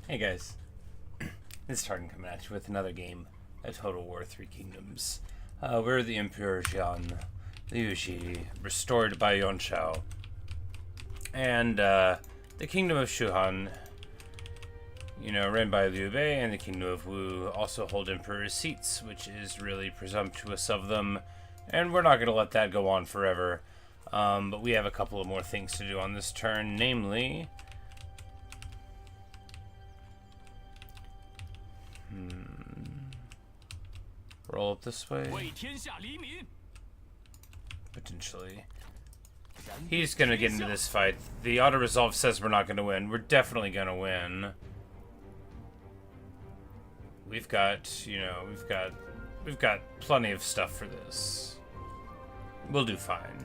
Hey guys, this is Tartan coming at you with another game of Total War Three Kingdoms. We're the Emperor Xian, Liu Bei, restored by Yuan Shao, and the Kingdom of Shu-Han, run by Liu Bei, and the Kingdom of Wu also hold Emperor's seats, which is really presumptuous of them, and we're not going to let that go on forever. But we have a couple of more things to do on this turn, namely... Roll up this way. Potentially. He's gonna get into this fight. The auto resolve says we're not gonna win. We're definitely gonna win. We've got, we've got plenty of stuff for this. We'll do fine.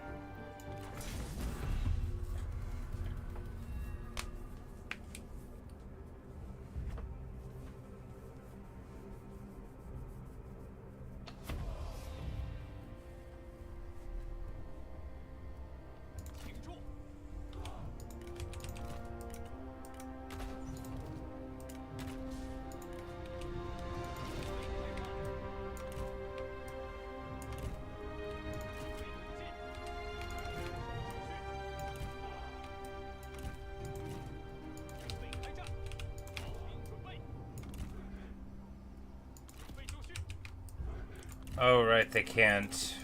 Oh, right, they can't.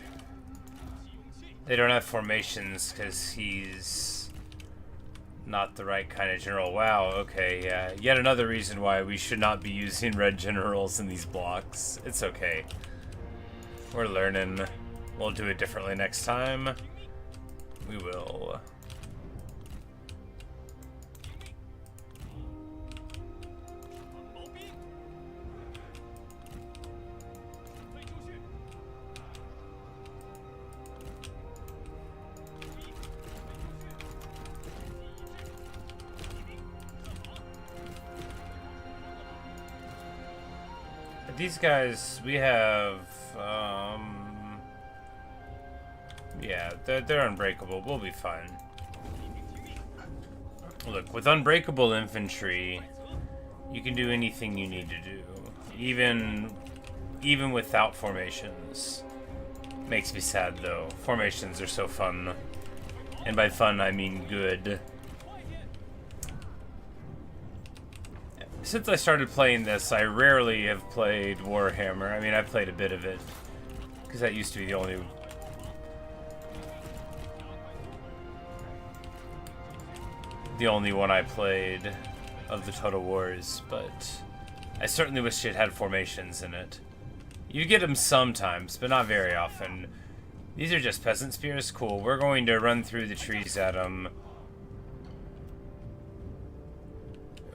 They don't have formations because he's not the right kind of general. Wow, okay, yeah. Yet another reason why we should not be using red generals in these blocks. It's okay. We're learning. We'll do it differently next time. We will. These guys, we have, yeah, they're unbreakable. We'll be fine. Look, with unbreakable infantry, you can do anything you need to do. Even without formations. Makes me sad, though. Formations are so fun. And by fun, I mean good. Since I started playing this, I rarely have played Warhammer. I mean, I've played a bit of it, because that used to be the only one I played of the Total Wars, but I certainly wish it had formations in it. You get them sometimes, but not very often. These are just peasant spears? Cool. We're going to run through the trees at them.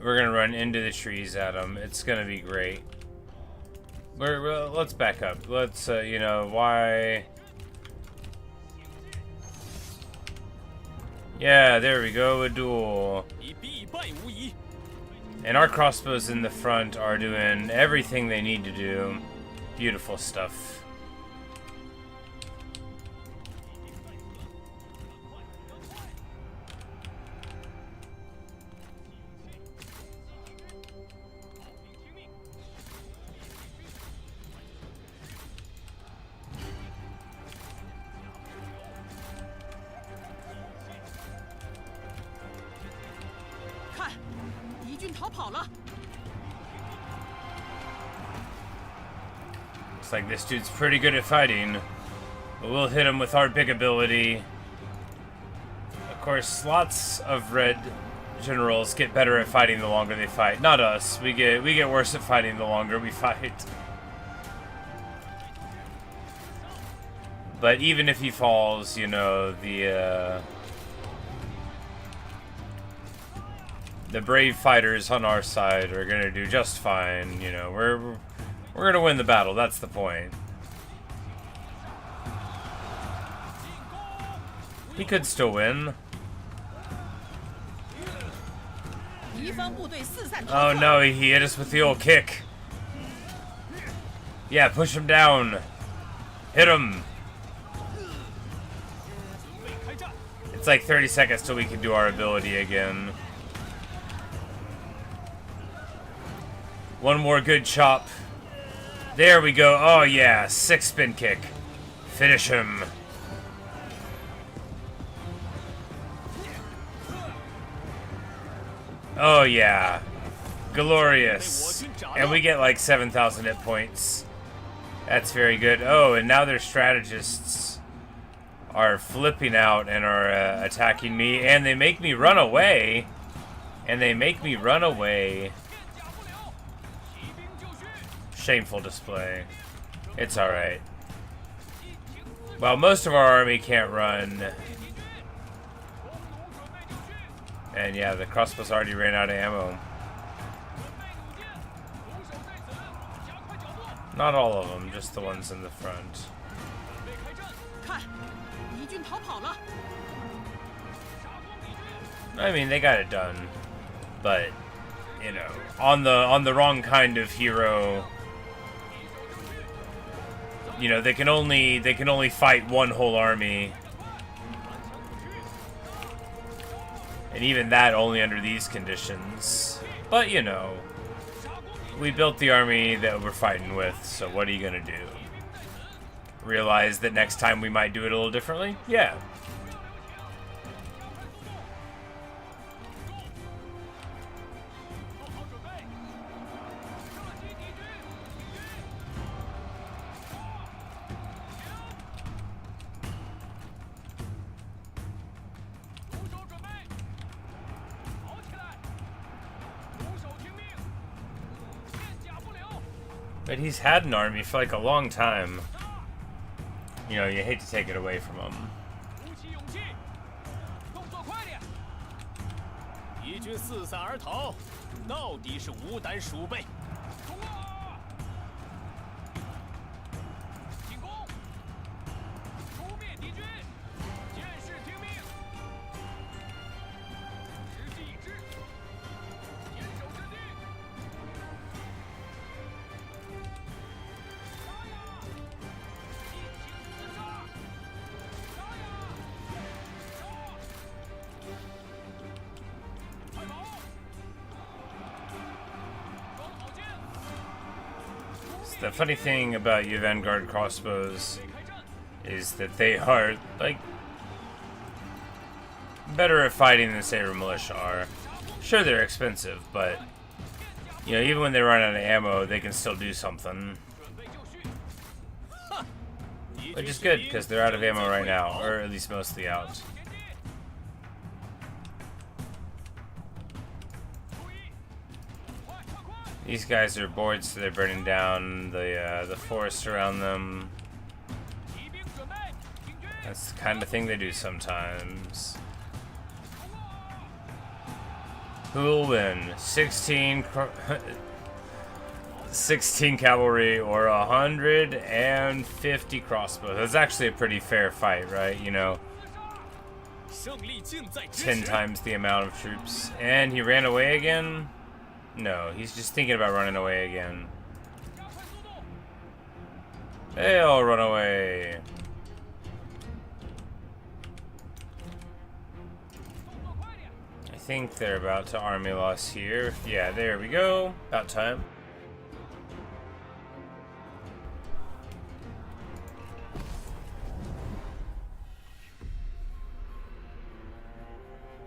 We're gonna run into the trees at them. It's gonna be great. Let's back up. Let's, why... Yeah, there we go, a duel. And our crossbows in the front are doing everything they need to do. Beautiful stuff. Looks like this dude's pretty good at fighting, but we'll hit him with our big ability. Of course, lots of red generals get better at fighting the longer they fight. Not us. We get worse at fighting the longer we fight. But even if he falls, the brave fighters on our side are gonna do just fine. We're gonna win the battle. That's the point. He could still win. Oh no, he hit us with the old kick. Yeah, push him down. Hit him. It's like 30 seconds till we can do our ability again. One more good chop. There we go. Oh yeah, 6 spin kick. Finish him. Oh yeah. Glorious. And we get like 7,000 hit points. That's very good. Oh, and now their strategists are flipping out and are attacking me. And they make me run away. Shameful display. It's alright. Well, most of our army can't run. And yeah, the crossbows already ran out of ammo. Not all of them, just the ones in the front. I mean, they got it done. But, you know, on the wrong kind of hero. You know, they can only fight one whole army. And even that only under these conditions. But, you know, we built the army that we're fighting with, so what are you gonna do? Realize that next time we might do it a little differently? Yeah. But he's had an army for like a long time. You know, you hate to take it away from him. The funny thing about your Vanguard crossbows is that they are, like, better at fighting than Saber Militia are. Sure, they're expensive, but, you know, even when they run out of ammo, they can still do something. Which is good, because they're out of ammo right now, or at least mostly out. These guys are bored, so they're burning down the forest around them. That's the kind of thing they do sometimes. Who will win? 16 cavalry or 150 crossbows? That's actually a pretty fair fight, right? You know, 10 times the amount of troops. And he ran away again? No, he's just thinking about running away again. They'll run away. I think they're about to army loss here. Yeah, there we go. About time.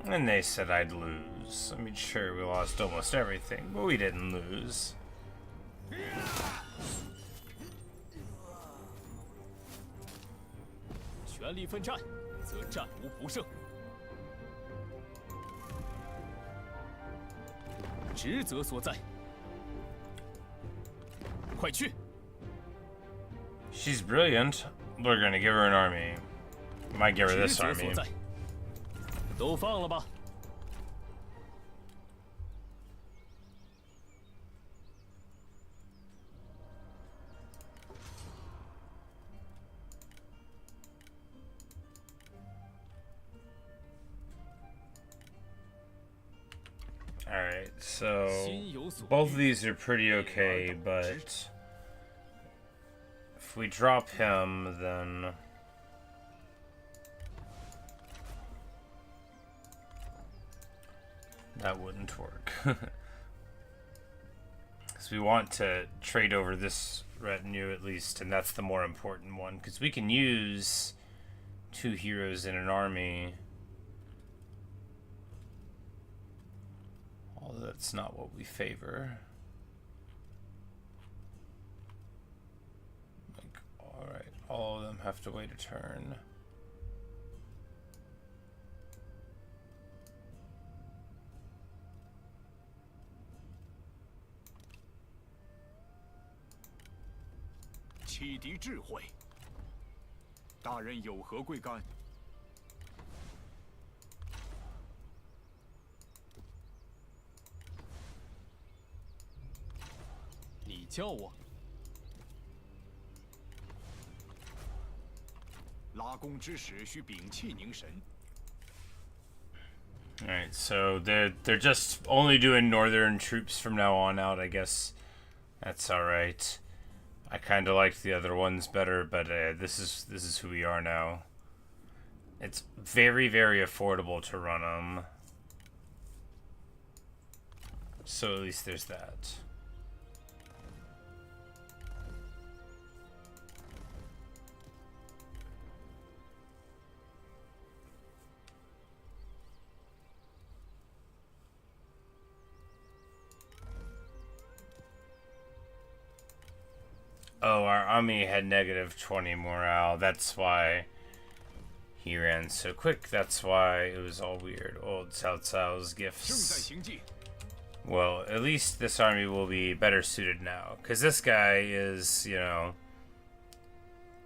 And they said I'd lose. I mean, sure, we lost almost everything, but we didn't lose. She's brilliant. We're gonna give her an army. Might give her this army. Alright, so both of these are pretty okay, but if we drop him, then that wouldn't work. Because we want to trade over this retinue at least, and that's the more important one. Because we can use 2 heroes in an army. Although that's not what we favor. Like, alright, all of them have to wait a turn.启迪智慧，大人有何贵干？你叫我？拉弓之时需屏气凝神。 Alright, so they're just only doing northern troops from now on out, I guess. That's alright. I kind of liked the other ones better, but this is who we are now. It's very, very affordable to run them. So at least there's that. Oh, our army had negative 20 morale. That's why he ran so quick. That's why it was all weird. Old Cao Cao's gifts. Well, at least this army will be better suited now. Because this guy is, you know...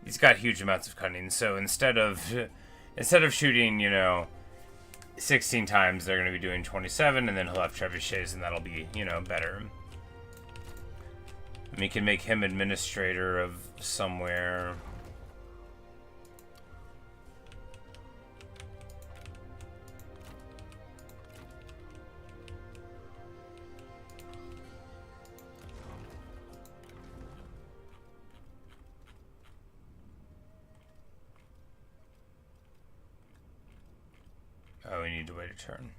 He's got huge amounts of cunning. So instead of shooting, you know, 16 times, they're going to be doing 27. And then he'll have trebuchets, and that'll be, you know, better. We can make him administrator of somewhere. Oh, we need to wait a turn.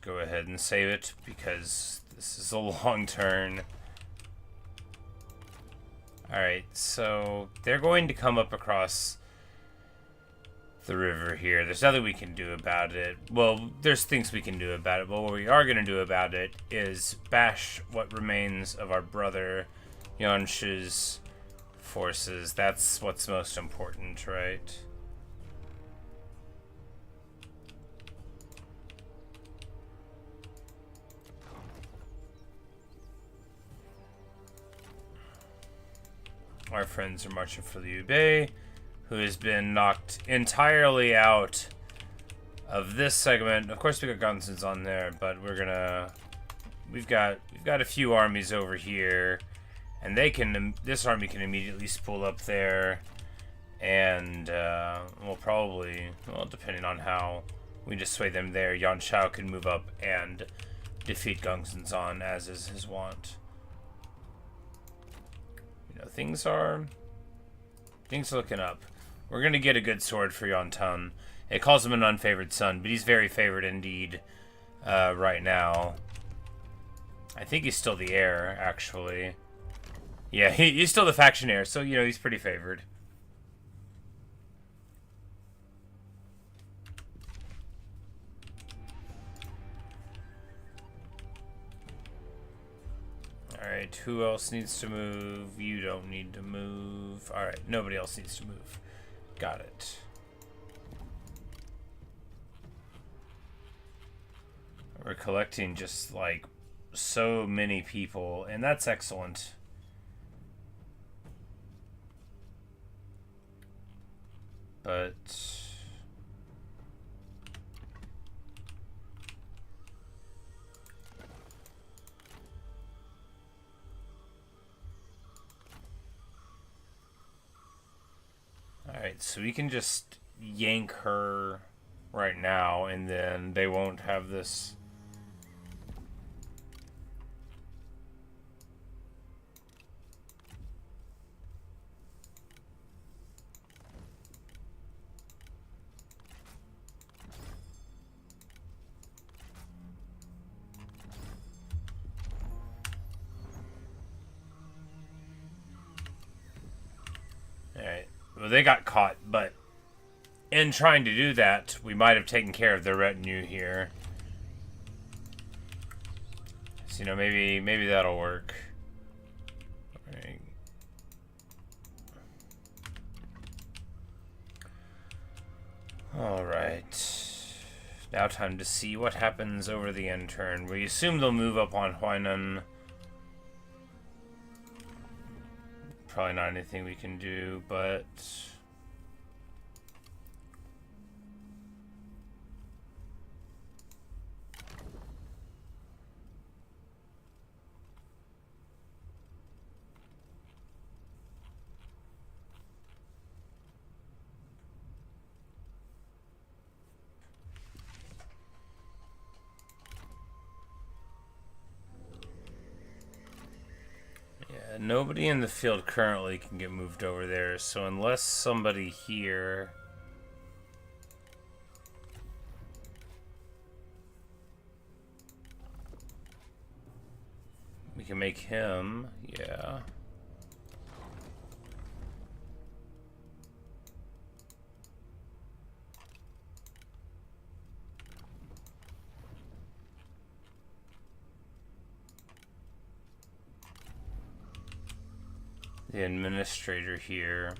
Go ahead and save it because this is a long turn. Alright, so they're going to come up across the river here. There's nothing we can do about it. Well, there's things we can do about it, but what we are going to do about it is bash what remains of our brother Yuan Shi's forces. That's what's most important, right? Our friends are marching for Liu Bei, who has been knocked entirely out of this segment. Of course, we got Gunsons on there, but we've got a few armies over here, and this army can immediately spool up there, and we'll probably, well, depending on how we dissuade them there, Yuan Shao can move up and defeat Gunsons on, as is his wont. Things are looking up. We're gonna get a good sword for Yuan Tan. It calls him an unfavored son, but he's very favored indeed right now. I think he's still the heir, actually. Yeah, he's still the faction heir, so, you know, he's pretty favored. Alright, who else needs to move? You don't need to move. Alright, nobody else needs to move. Got it. We're collecting just, like, so many people, and that's excellent. But... Alright, so we can just yank her right now, and then they won't have this Well, they got caught, but in trying to do that, we might have taken care of their retinue here. So, you know, maybe that'll work. Right. All right. Now time to see what happens over the end turn. We assume they'll move up on Huainan. Probably not anything we can do, but... nobody in the field currently can get moved over there, so unless somebody here... We can make him, yeah. The administrator here.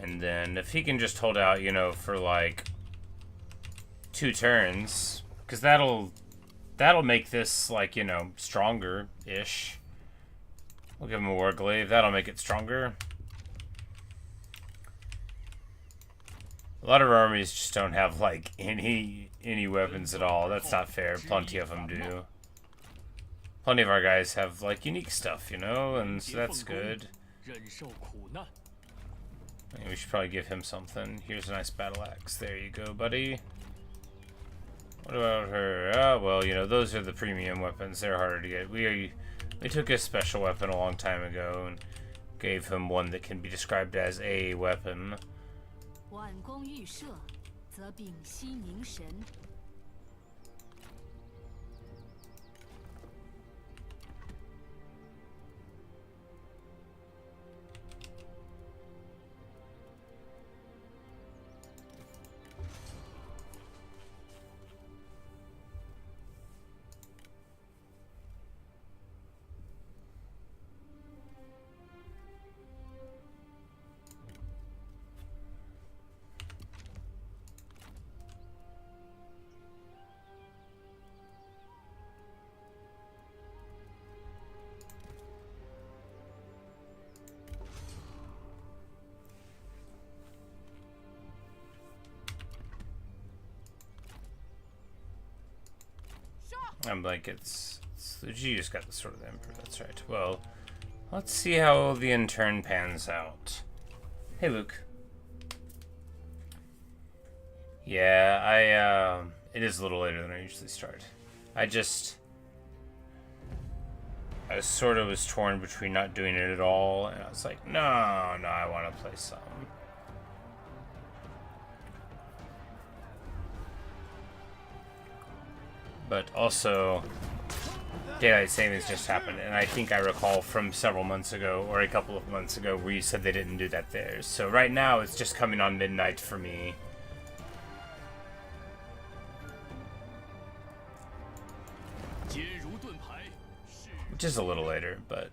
And then if he can just hold out, you know, for like 2 turns, because that'll make this, like, you know, stronger-ish. We'll give him a war glaive. That'll make it stronger. A lot of armies just don't have, like, any weapons at all. That's not fair. Plenty of them do. Plenty of our guys have, like, unique stuff, you know, and so that's good. We should probably give him something. Here's a nice battle axe. There you go, buddy. What about her? Oh, well, you know, those are the premium weapons. They're harder to get. We took a special weapon a long time ago and gave him one that can be described as a weapon. I'm like, it's you just got the Sword of the Emperor, that's right. Well, let's see how the intern pans out. Hey, Luke. Yeah, it is a little later than I usually start. I sort of was torn between not doing it at all, and I was like, no, I want to play some. But also, daylight savings just happened, and I think I recall from several months ago, or a couple of months ago, where you said they didn't do that there. So right now, it's just coming on midnight for me. Which is a little later, but...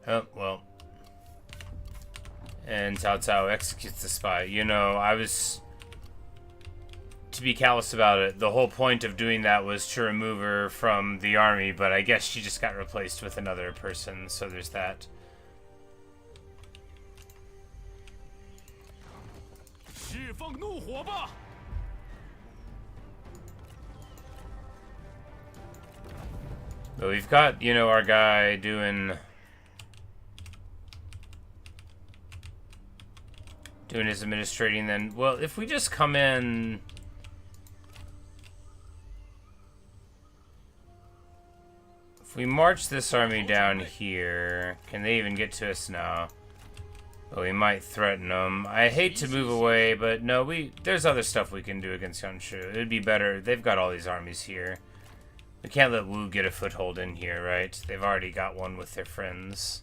Oh, well. And Cao Cao executes the spy. You know, to be callous about it, the whole point of doing that was to remove her from the army, but I guess she just got replaced with another person, so there's that. But we've got, you know, our guy doing his administrating then. Well, if we just come in... If we march this army down here, can they even get to us now? But we might threaten them. I hate to move away, but no, there's other stuff we can do against Yanshu. It'd be better. They've got all these armies here. We can't let Wu get a foothold in here, right? They've already got one with their friends.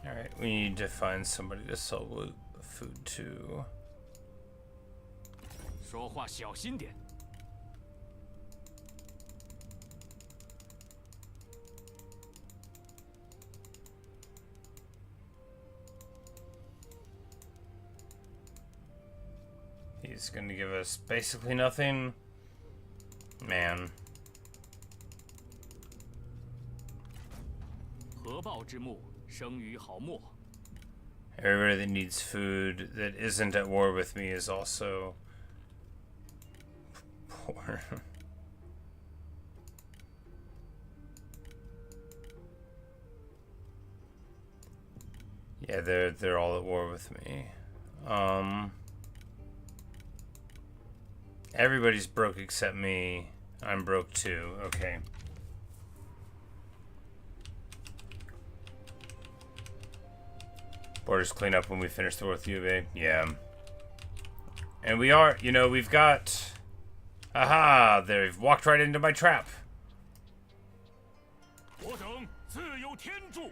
Alright, we need to find somebody to sell food to. 说话小心点。 He's gonna give us basically nothing. Man. 合抱之木，生于毫末。 Everybody that needs food that isn't at war with me is also poor. Yeah, they're all at war with me. Everybody's broke except me. I'm broke too. Okay. Borders clean up when we finish the war with Liu Bei. Yeah. And we are, you know, we've got... Aha! They've walked right into my trap. 我等自有天助。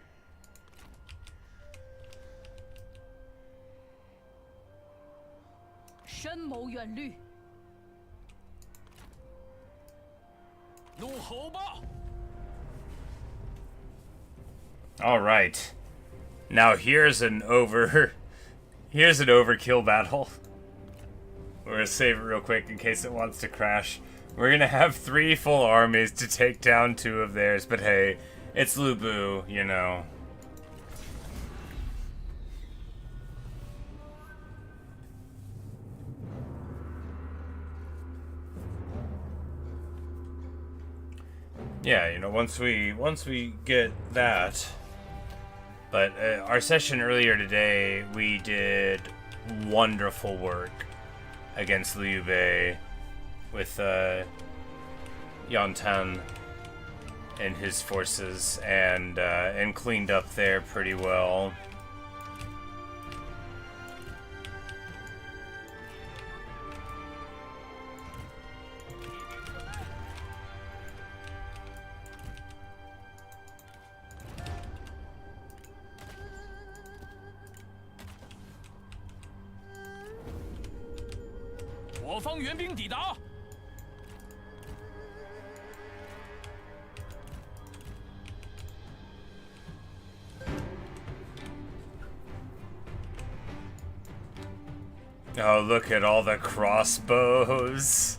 深谋远虑。 怒吼吧！ All right. Now here's an overkill battle. We're gonna save it real quick in case it wants to crash. We're gonna have 3 full armies to take down 2 of theirs, but hey, it's Liu Bei, you know. Yeah, you know, once we get that. But our session earlier today, we did wonderful work against Liu Bei with Yuan Tan and his forces, and cleaned up there pretty well. Oh, look at all the crossbows.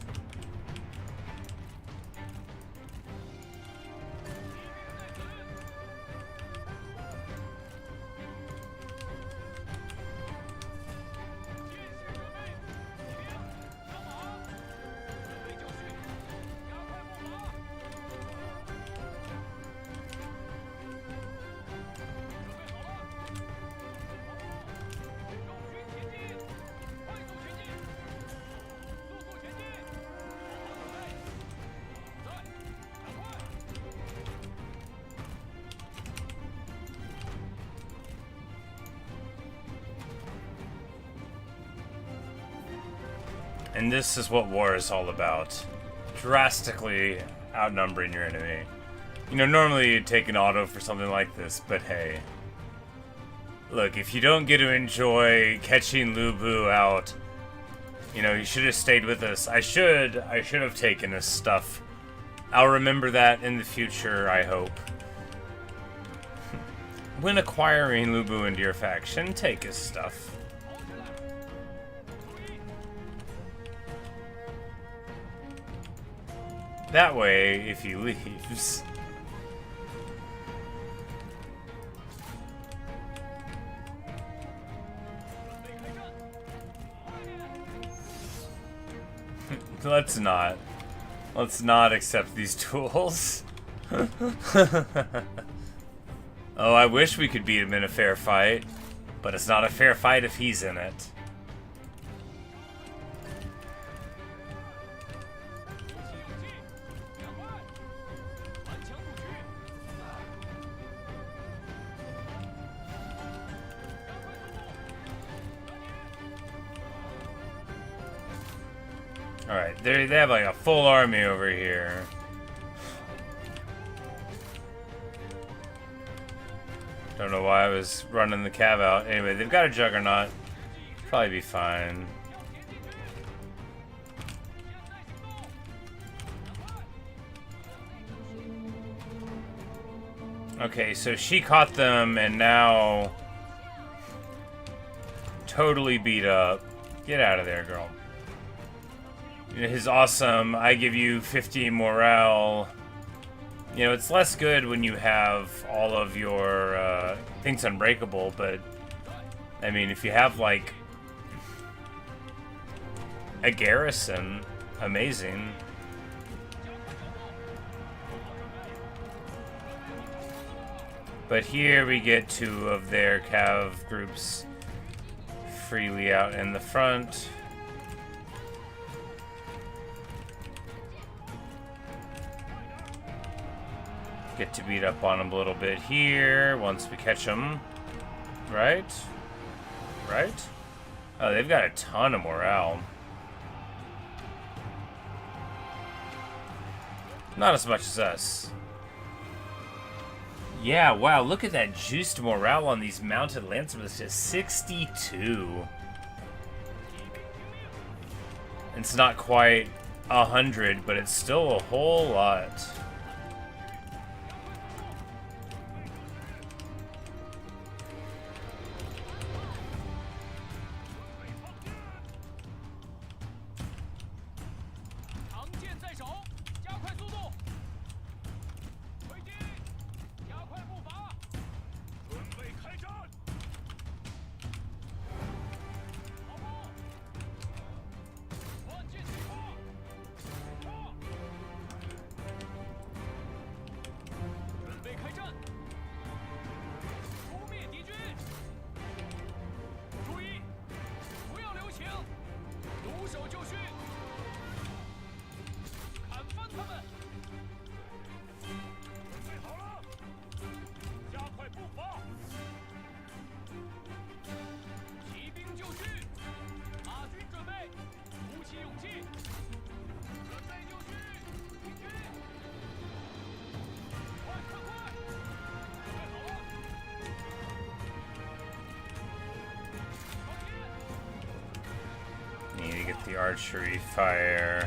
And this is what war is all about. Drastically outnumbering your enemy. You know, normally you'd take an auto for something like this, but hey. Look, if you don't get to enjoy catching Liu Bei out, you know, you should have stayed with us. I should have taken his stuff. I'll remember that in the future, I hope. When acquiring Liu Bei into your faction, take his stuff. That way, if he leaves... Let's not. Let's not accept these tools. Oh, I wish we could beat him in a fair fight, but it's not a fair fight if he's in it. Alright, they have like a full army over here. Don't know why I was running the cav out. Anyway, they've got a juggernaut. Probably be fine. Okay, so she caught them and now totally beat up. Get out of there, girl. His awesome, I give you 50 morale. You know, it's less good when you have all of your things unbreakable, but I mean, if you have like a garrison, amazing. But here we get 2 of their cav groups freely out in the front. Get to beat up on them a little bit here once we catch them. Right? Right? Oh, they've got a ton of morale. Not as much as us. Yeah, wow, look at that juiced morale on these mounted lancers. It's just 62. It's not quite 100, but it's still a whole lot. The archery fire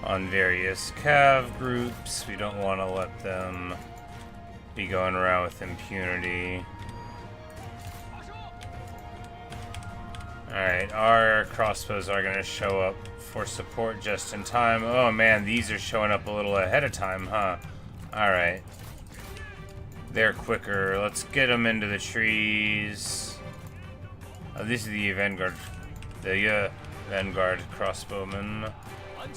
on various cav groups. We don't want to let them be going around with impunity. Alright, our crossbows are going to show up for support just in time. Oh man, these are showing up a little ahead of time, huh? Alright. They're quicker. Let's get them into the trees. Oh, these are the Vanguard. The Vanguard crossbowmen.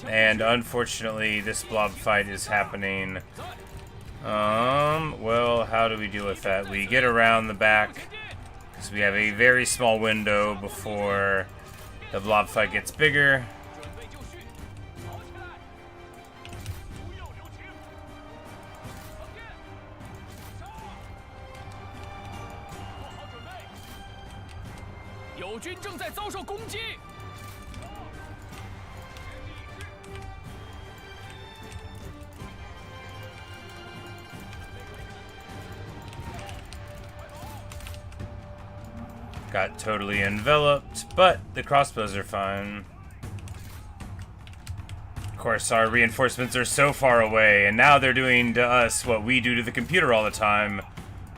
And unfortunately, this blob fight is happening. Well, how do we deal with that? We get around the back, because we have a very small window before the blob fight gets bigger. Got totally enveloped, but the crossbows are fine. Of course, our reinforcements are so far away, and now they're doing to us what we do to the computer all the time,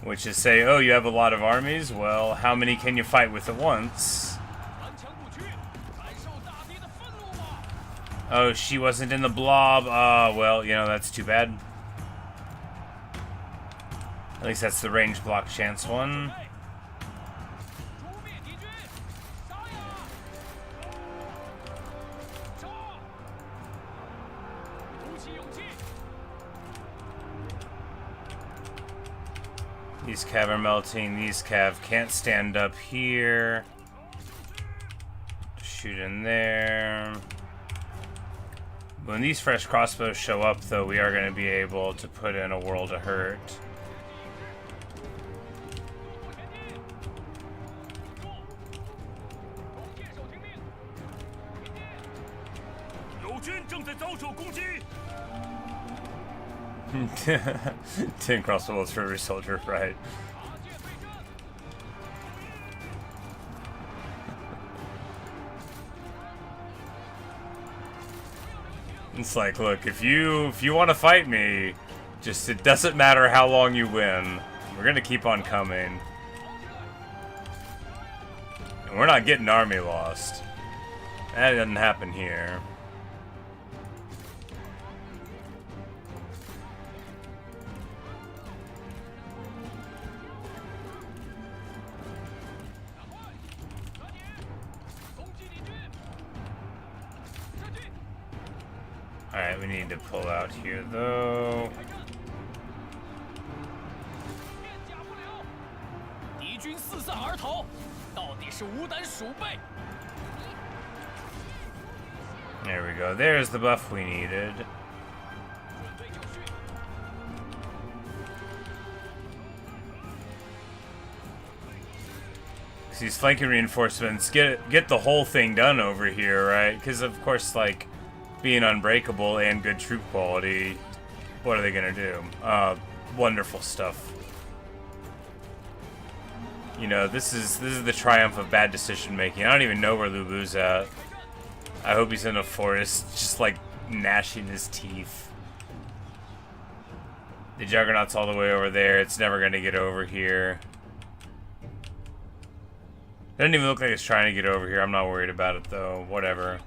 which is say, oh, you have a lot of armies? Well, how many can you fight with at once? Oh, she wasn't in the blob. Well, you know, that's too bad. At least that's the range block chance one. These cav are melting. These cav can't stand up here. Shoot in there. When these fresh crossbows show up, though, we are going to be able to put in a world of hurt. Ten crossbows for every soldier, right? It's like, look, if you want to fight me, just it doesn't matter how long you win. We're gonna keep on coming, and we're not getting army lost. That doesn't happen here. Alright, we need to pull out here, though. There we go. There's the buff we needed. These flanking reinforcements get the whole thing done over here, right? Because of course, like, being unbreakable and good troop quality, what are they gonna do? Wonderful stuff. You know, this is the triumph of bad decision making. I don't even know where Liu Bei's at. I hope he's in a forest, just like gnashing his teeth. The Juggernaut's all the way over there. It's never gonna get over here. It doesn't even look like it's trying to get over here. I'm not worried about it though. Whatever.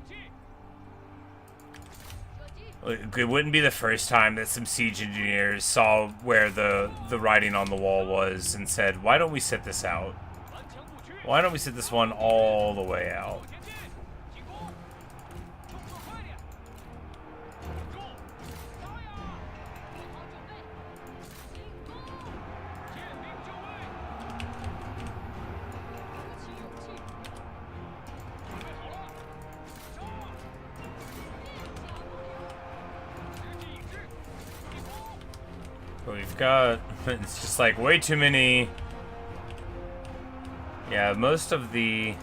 It wouldn't be the first time that some siege engineers saw where the writing on the wall was and said, why don't we sit this out? Why don't we sit this one all the way out? But we've got, it's just like way too many. Yeah, most of the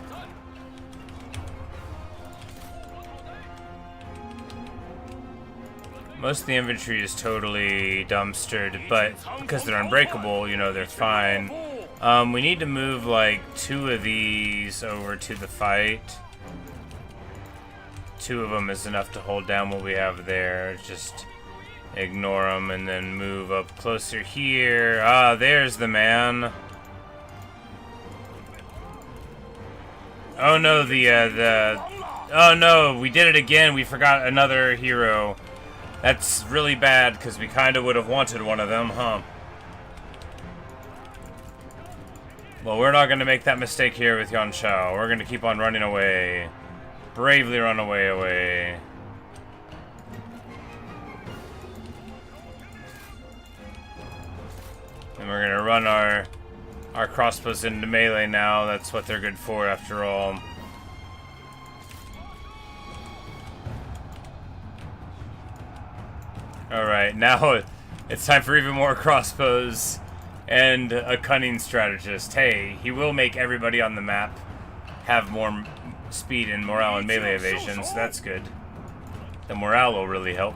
infantry is totally dumpstered, but because they're unbreakable, you know, they're fine. We need to move like 2 of these over to the fight. 2 of them is enough to hold down what we have there. Just ignore them and then move up closer here. Ah, there's the man. Oh no, oh no, we did it again. We forgot another hero. That's really bad because we kind of would have wanted one of them, huh? Well, we're not going to make that mistake here with Yuan Shao. We're going to keep on running away. Bravely run away. And we're gonna run our crossbows into melee now. That's what they're good for, after all. Alright, now it's time for even more crossbows and a cunning strategist. Hey, he will make everybody on the map have more speed and morale and melee evasion, so that's good. The morale will really help.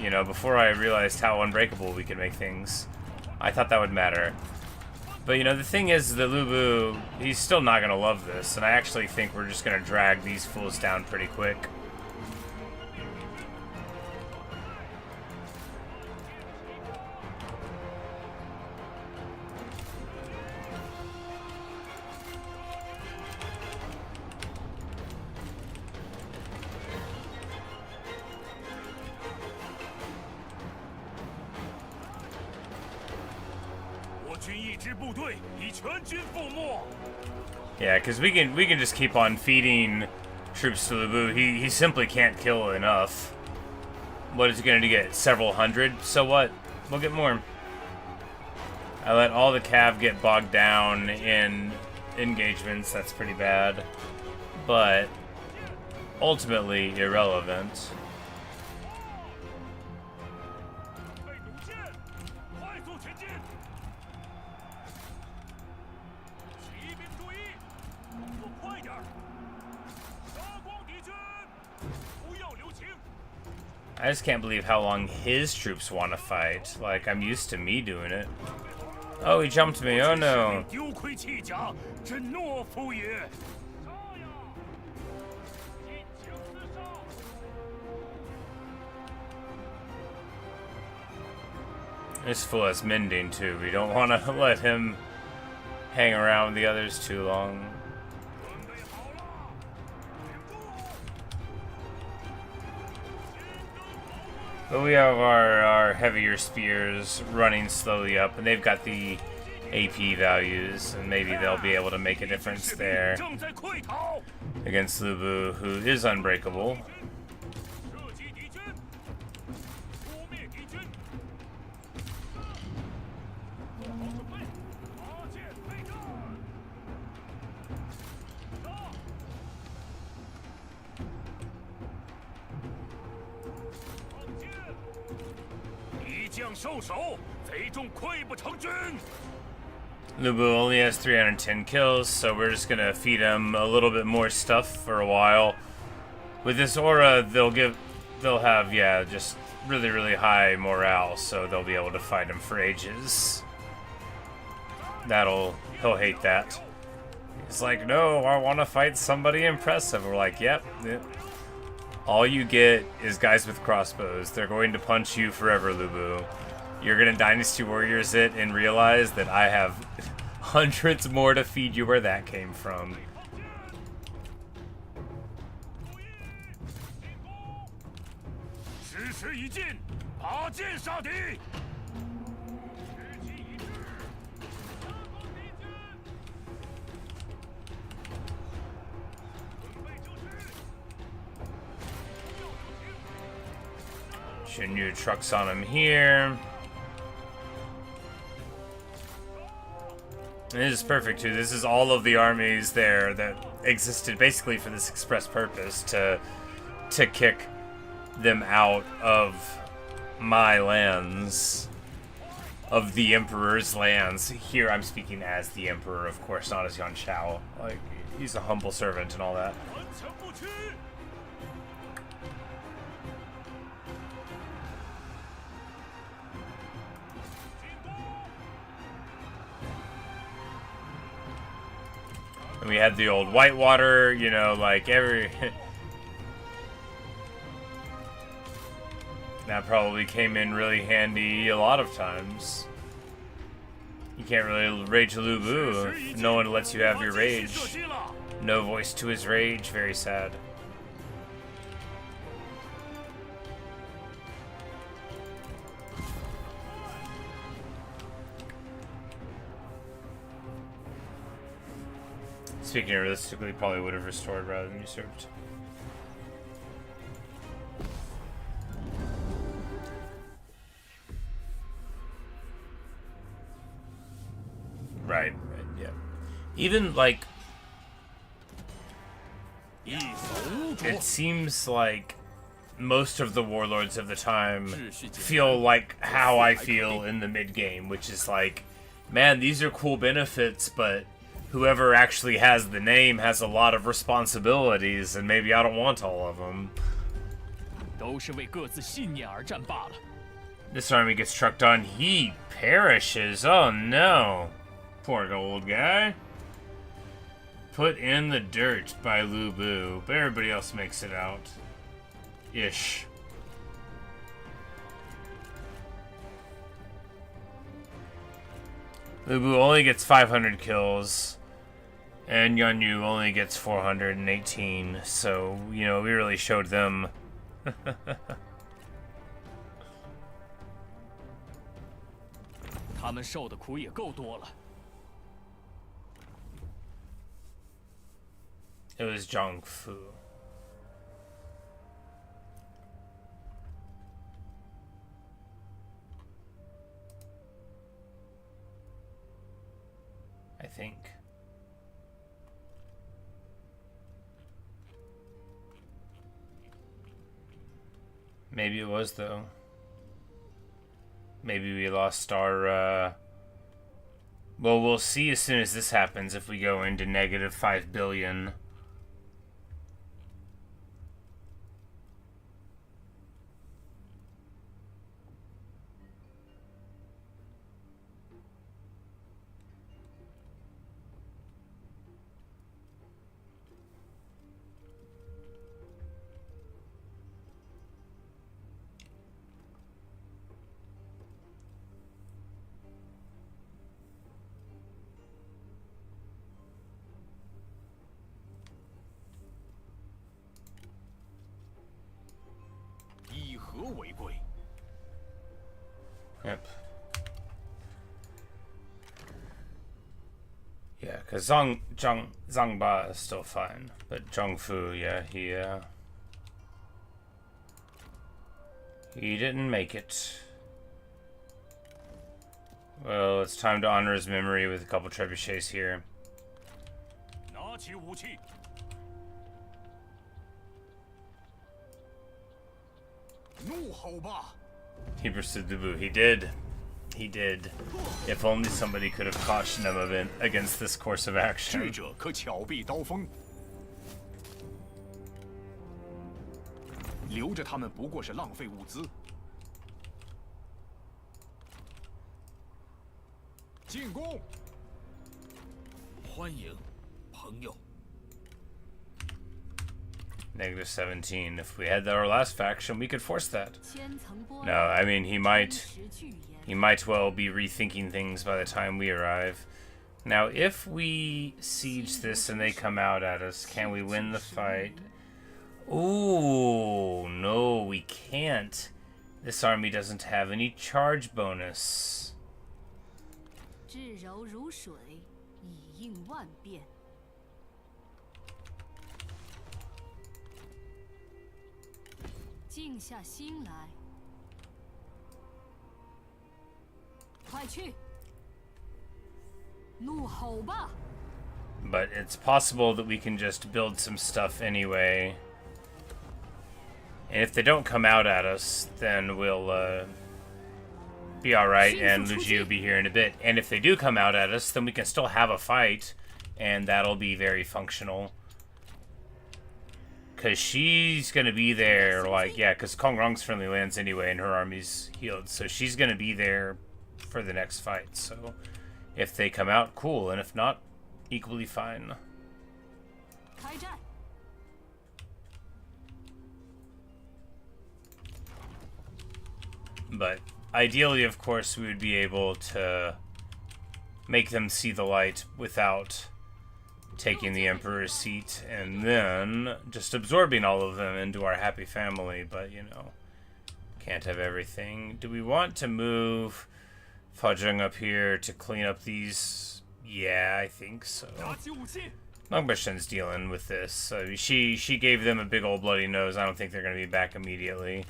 You know, before I realized how unbreakable we could make things, I thought that would matter. But, you know, the thing is, the Liu Bei, he's still not going to love this, and I actually think we're just going to drag these fools down pretty quick. Yeah, because we can just keep on feeding troops to Liu Bei. He simply can't kill enough. What is he going to get? Several hundred? So what? We'll get more. I let all the cav get bogged down in engagements. That's pretty bad. But ultimately irrelevant. I just can't believe how long his troops want to fight. Like, I'm used to me doing it. Oh, he jumped me. Oh, no. This fool is mending, too. We don't want to let him hang around with the others too long. But we have our heavier spears running slowly up, and they've got the AP values, and maybe they'll be able to make a difference there against Liu Bei, who is unbreakable. Liu Bei only has 310 kills, so we're just gonna feed him a little bit more stuff for a while. With this aura, they'll have, yeah, just really high morale, so they'll be able to fight him for ages. He'll hate that. He's like, no, I want to fight somebody impressive. We're like, yep. All you get is guys with crossbows. They're going to punch you forever, Liu Bei. You're gonna Dynasty Warriors it and realize that I have hundreds more to feed you where that came from. Guan Yu trucks on him here. And this is perfect too. This is all of the armies there that existed basically for this express purpose, to kick them out of my lands, of the Emperor's lands. Here I'm speaking as the Emperor, of course, not as Yuan Shao. Like, he's a humble servant and all that. And we had the old Whitewater, you know, like every... That probably came in really handy a lot of times. You can't really rage Liu Bei if no one lets you have your rage. No voice to his rage, very sad. Speaking of realistically, probably would have restored rather than usurped. Right, yeah. Even, like... It seems like most of the warlords of the time feel like how I feel in the mid-game, which is like, man, these are cool benefits, but whoever actually has the name has a lot of responsibilities, and maybe I don't want all of them. This army gets trucked on. He perishes. Oh no. Poor old guy. Put in the dirt by Liu Bei, but everybody else makes it out. Ish. Liu Bei only gets 500 kills. And Guan Yu only gets 418, so, you know, we really showed them. It was Zhang Fu. think. Maybe it was, though. Maybe we lost our, well, we'll see as soon as this happens if we go into negative 5 billion. Yep. Yeah, because Zhangba is still fine, but Zhongfu, yeah, he didn't make it. Well, it's time to honor his memory with a couple trebuchets here. He pursued the Bu. He did. He did. If only somebody could have cautioned him a bit against this course of action. Negative 17. If we had our last faction, we could force that. No, I mean, he might well be rethinking things by the time we arrive. Now, if we siege this and they come out at us, can we win the fight? Ooh, no, we can't. This army doesn't have any charge bonus. But it's possible that we can just build some stuff anyway. And if they don't come out at us, then we'll be alright, and Luigi will be here in a bit. And if they do come out at us, then we can still have a fight, and that'll be very functional. Because she's going to be there, like, yeah, because Kong Rong's friendly lands anyway, and her army's healed. So she's going to be there for the next fight. So if they come out, cool. And if not, equally fine. But ideally, of course, we would be able to make them see the light without taking the Emperor's seat and then just absorbing all of them into our happy family. But, you know, can't have everything. Do we want to move Fudging up here to clean up these? Yeah, I think so. Longbashen's dealing with this. She gave them a big old bloody nose. I don't think they're going to be back immediately.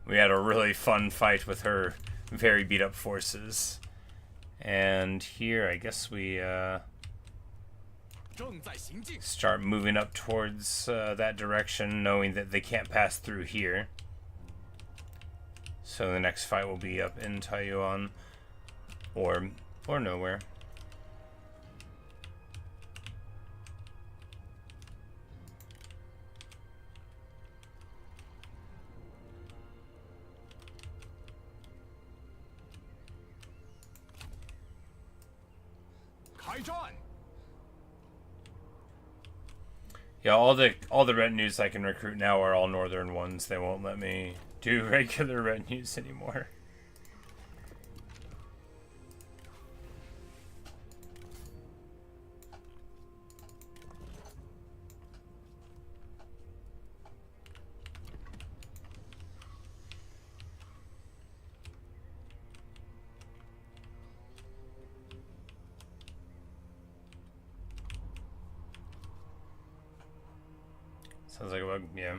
We had a really fun fight with her very beat up forces. And here, I guess we start moving up towards that direction, knowing that they can't pass through here. So the next fight will be up in Taiyuan, or nowhere. Yeah, all the retinues I can recruit now are all northern ones. They won't let me do regular retinues anymore. Sounds like a bug, yeah.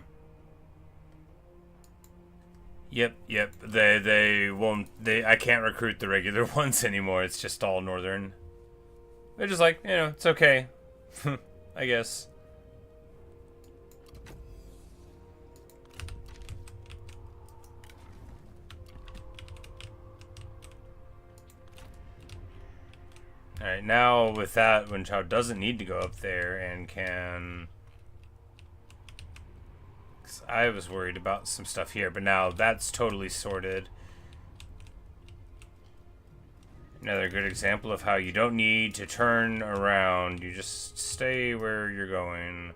Yep. They won't. I can't recruit the regular ones anymore. It's just all northern. They're just like, you know, it's okay. I guess. Alright, now with that, when Chao doesn't need to go up there and can... I was worried about some stuff here, but now that's totally sorted. Another good example of how you don't need to turn around. You just stay where you're going.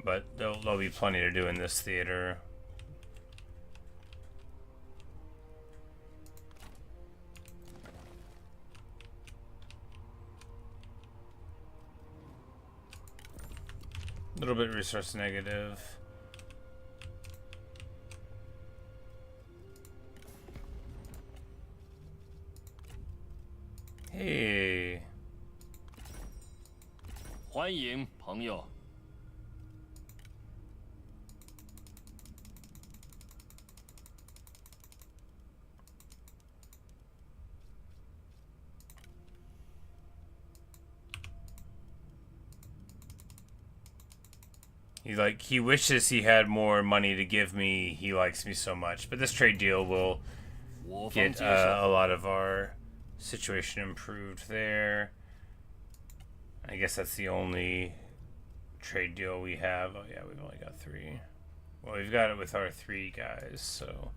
But there'll be plenty to do in this theater. A little bit resource negative. Hey. 欢迎朋友。He wishes he had more money to give me. He likes me so much. But this trade deal will get a lot of our situation improved there. I guess that's the only trade deal we have. Oh yeah, we've only got 3. Well, we've got it with our 3 guys, so...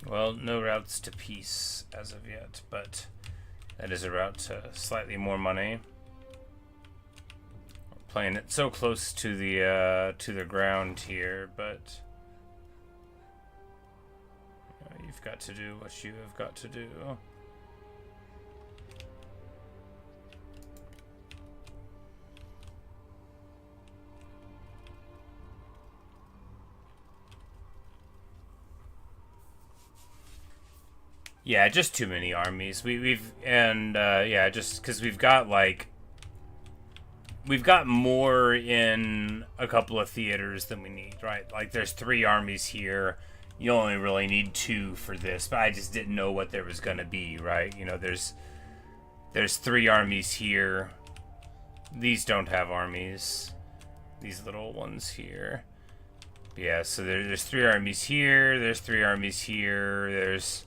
Well, no routes to peace as of yet, but that is a route to slightly more money. We're playing it so close to the ground here, but you've got to do what you have got to do. Yeah, just too many armies. Yeah, just because we've got more in a couple of theaters than we need, right? Like there's 3 armies here. You only really need 2 for this, but I just didn't know what there was gonna be, right? You know, there's 3 armies here. These don't have armies. These little ones here. Yeah, so there's 3 armies here. There's 3 armies here. There's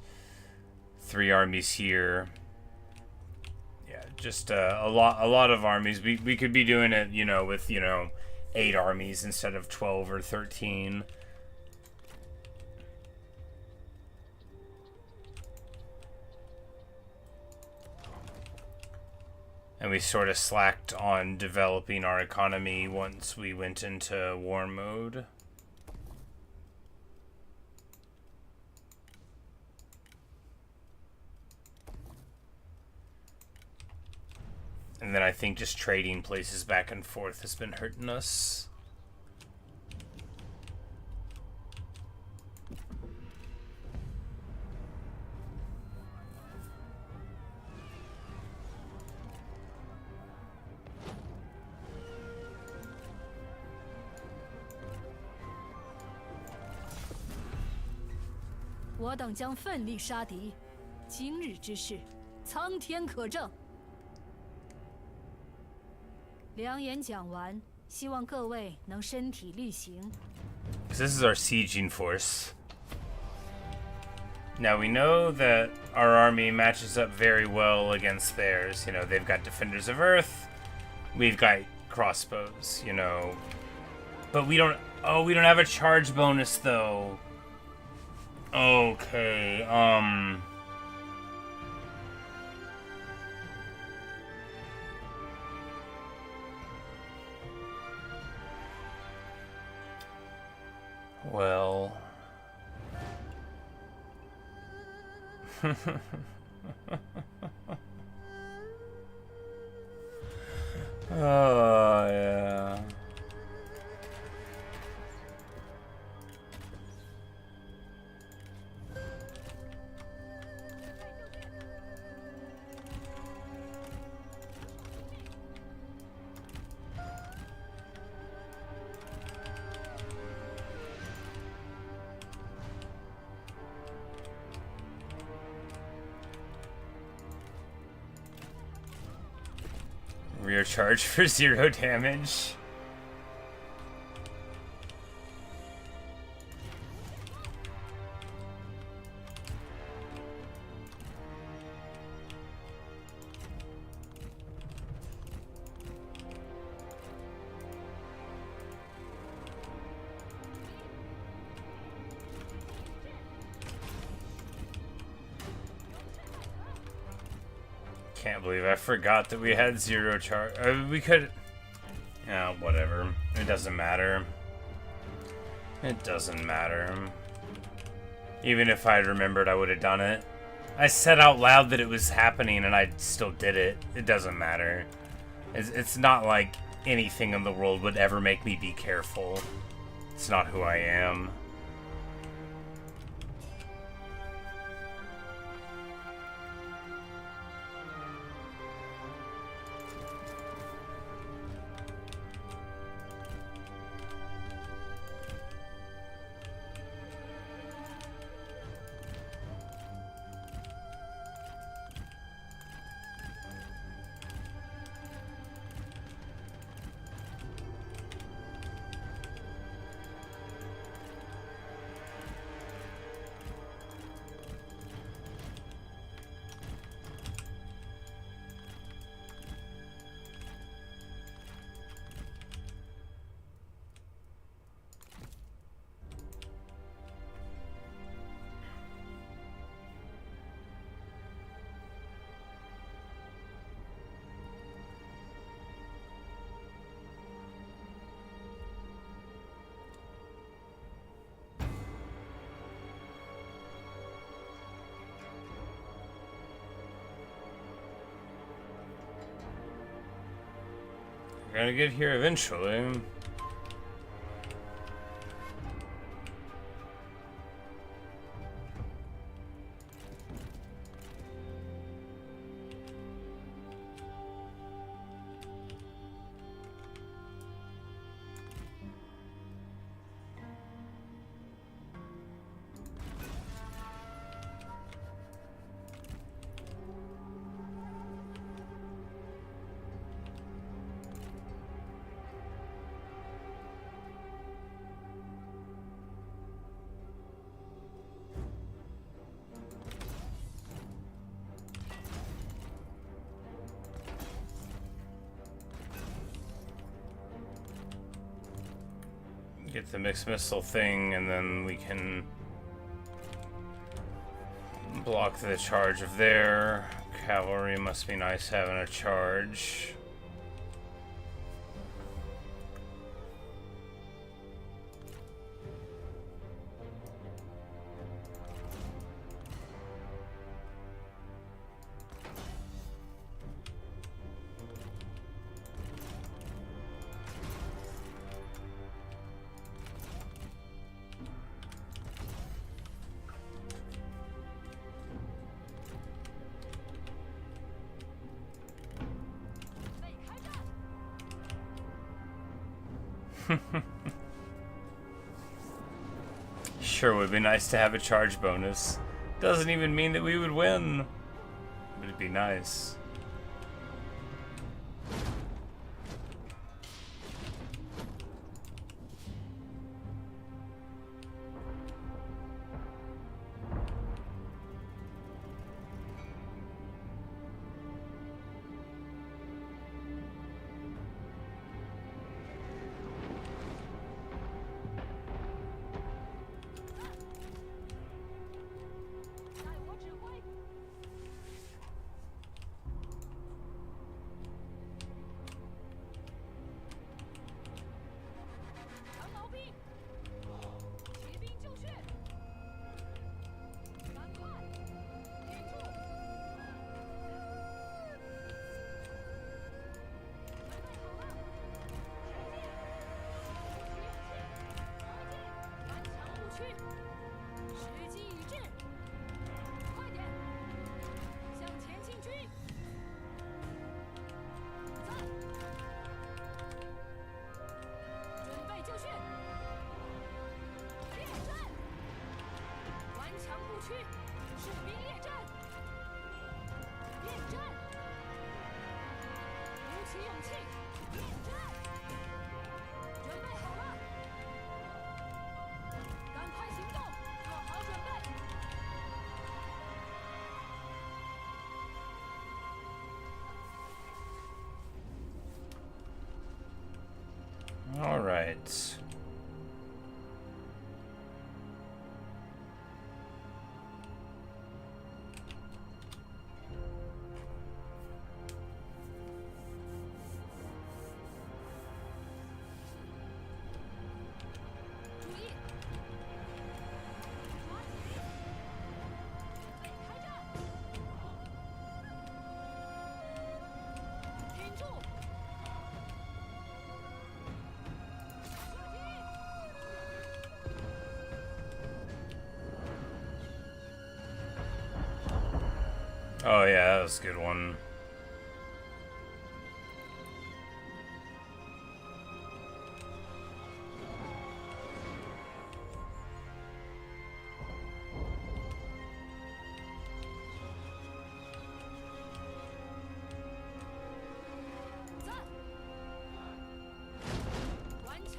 3 armies here. Yeah, just a lot of armies. We could be doing it, you know, with 8 armies instead of 12 or 13. And we sort of slacked on developing our economy once we went into war mode. And then I think just trading places back and forth has been hurting us.我等将奋力杀敌，今日之事，苍天可证。良言讲完，希望各位能身体力行。This is our sieging force. Now we know that our army matches up very well against theirs. You know, they've got defenders of earth, we've got crossbows. You know, but we don't. Oh, we don't have a charge bonus though. Okay. Well. Oh, yeah. Rear charge for 0 damage. Can't believe I forgot that we had 0 charge. We could... Yeah, whatever. It doesn't matter. It doesn't matter. Even if I'd remembered, I would have done it. I said out loud that it was happening, and I still did it. It doesn't matter. It's not like anything in the world would ever make me be careful. It's not who I am. We're gonna get here eventually. Get the mixed missile thing, and then we can block the charge of their cavalry. Must be nice having a charge. Sure would be nice to have a charge bonus. Doesn't even mean that we would win, but it'd be nice. 气，练阵，准备好了，赶快行动，做好准备。All right. Oh yeah, that was a good one.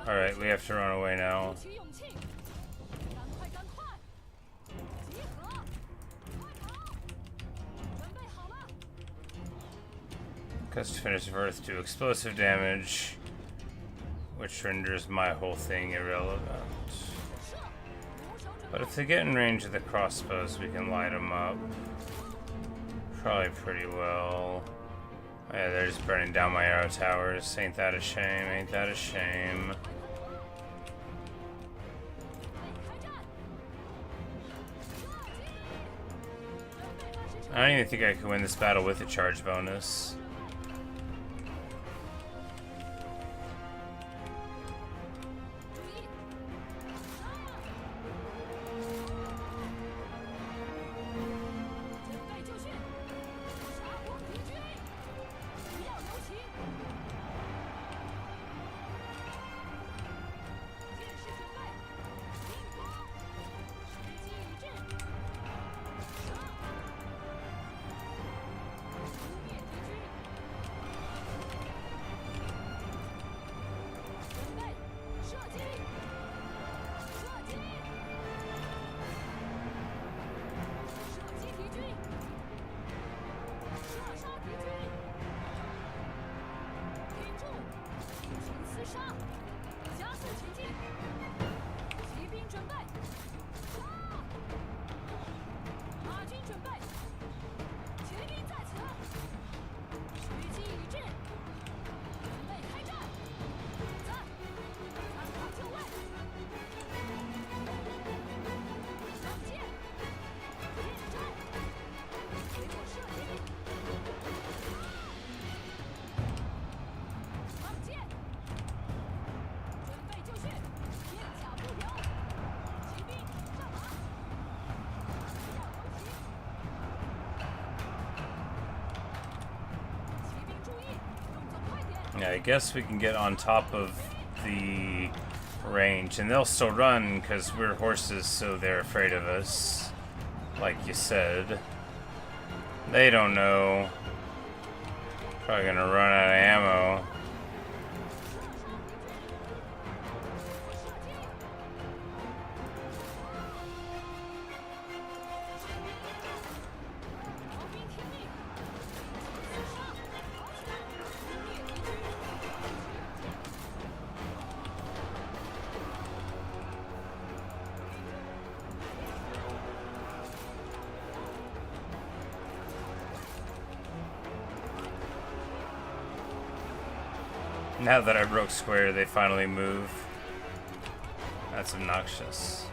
Alright, we have to run away now. Gust finished Earth do explosive damage, which renders my whole thing irrelevant. But if they get in range of the crossbows, we can light them up. Probably pretty well. Oh, yeah, they're just burning down my arrow towers. Ain't that a shame? Ain't that a shame? I don't even think I could win this battle with a charge bonus. Yeah, I guess we can get on top of the range, and they'll still run because we're horses, so they're afraid of us. Like you said. They don't know. Probably gonna run out of ammo. Now that I broke square, they finally move. That's obnoxious.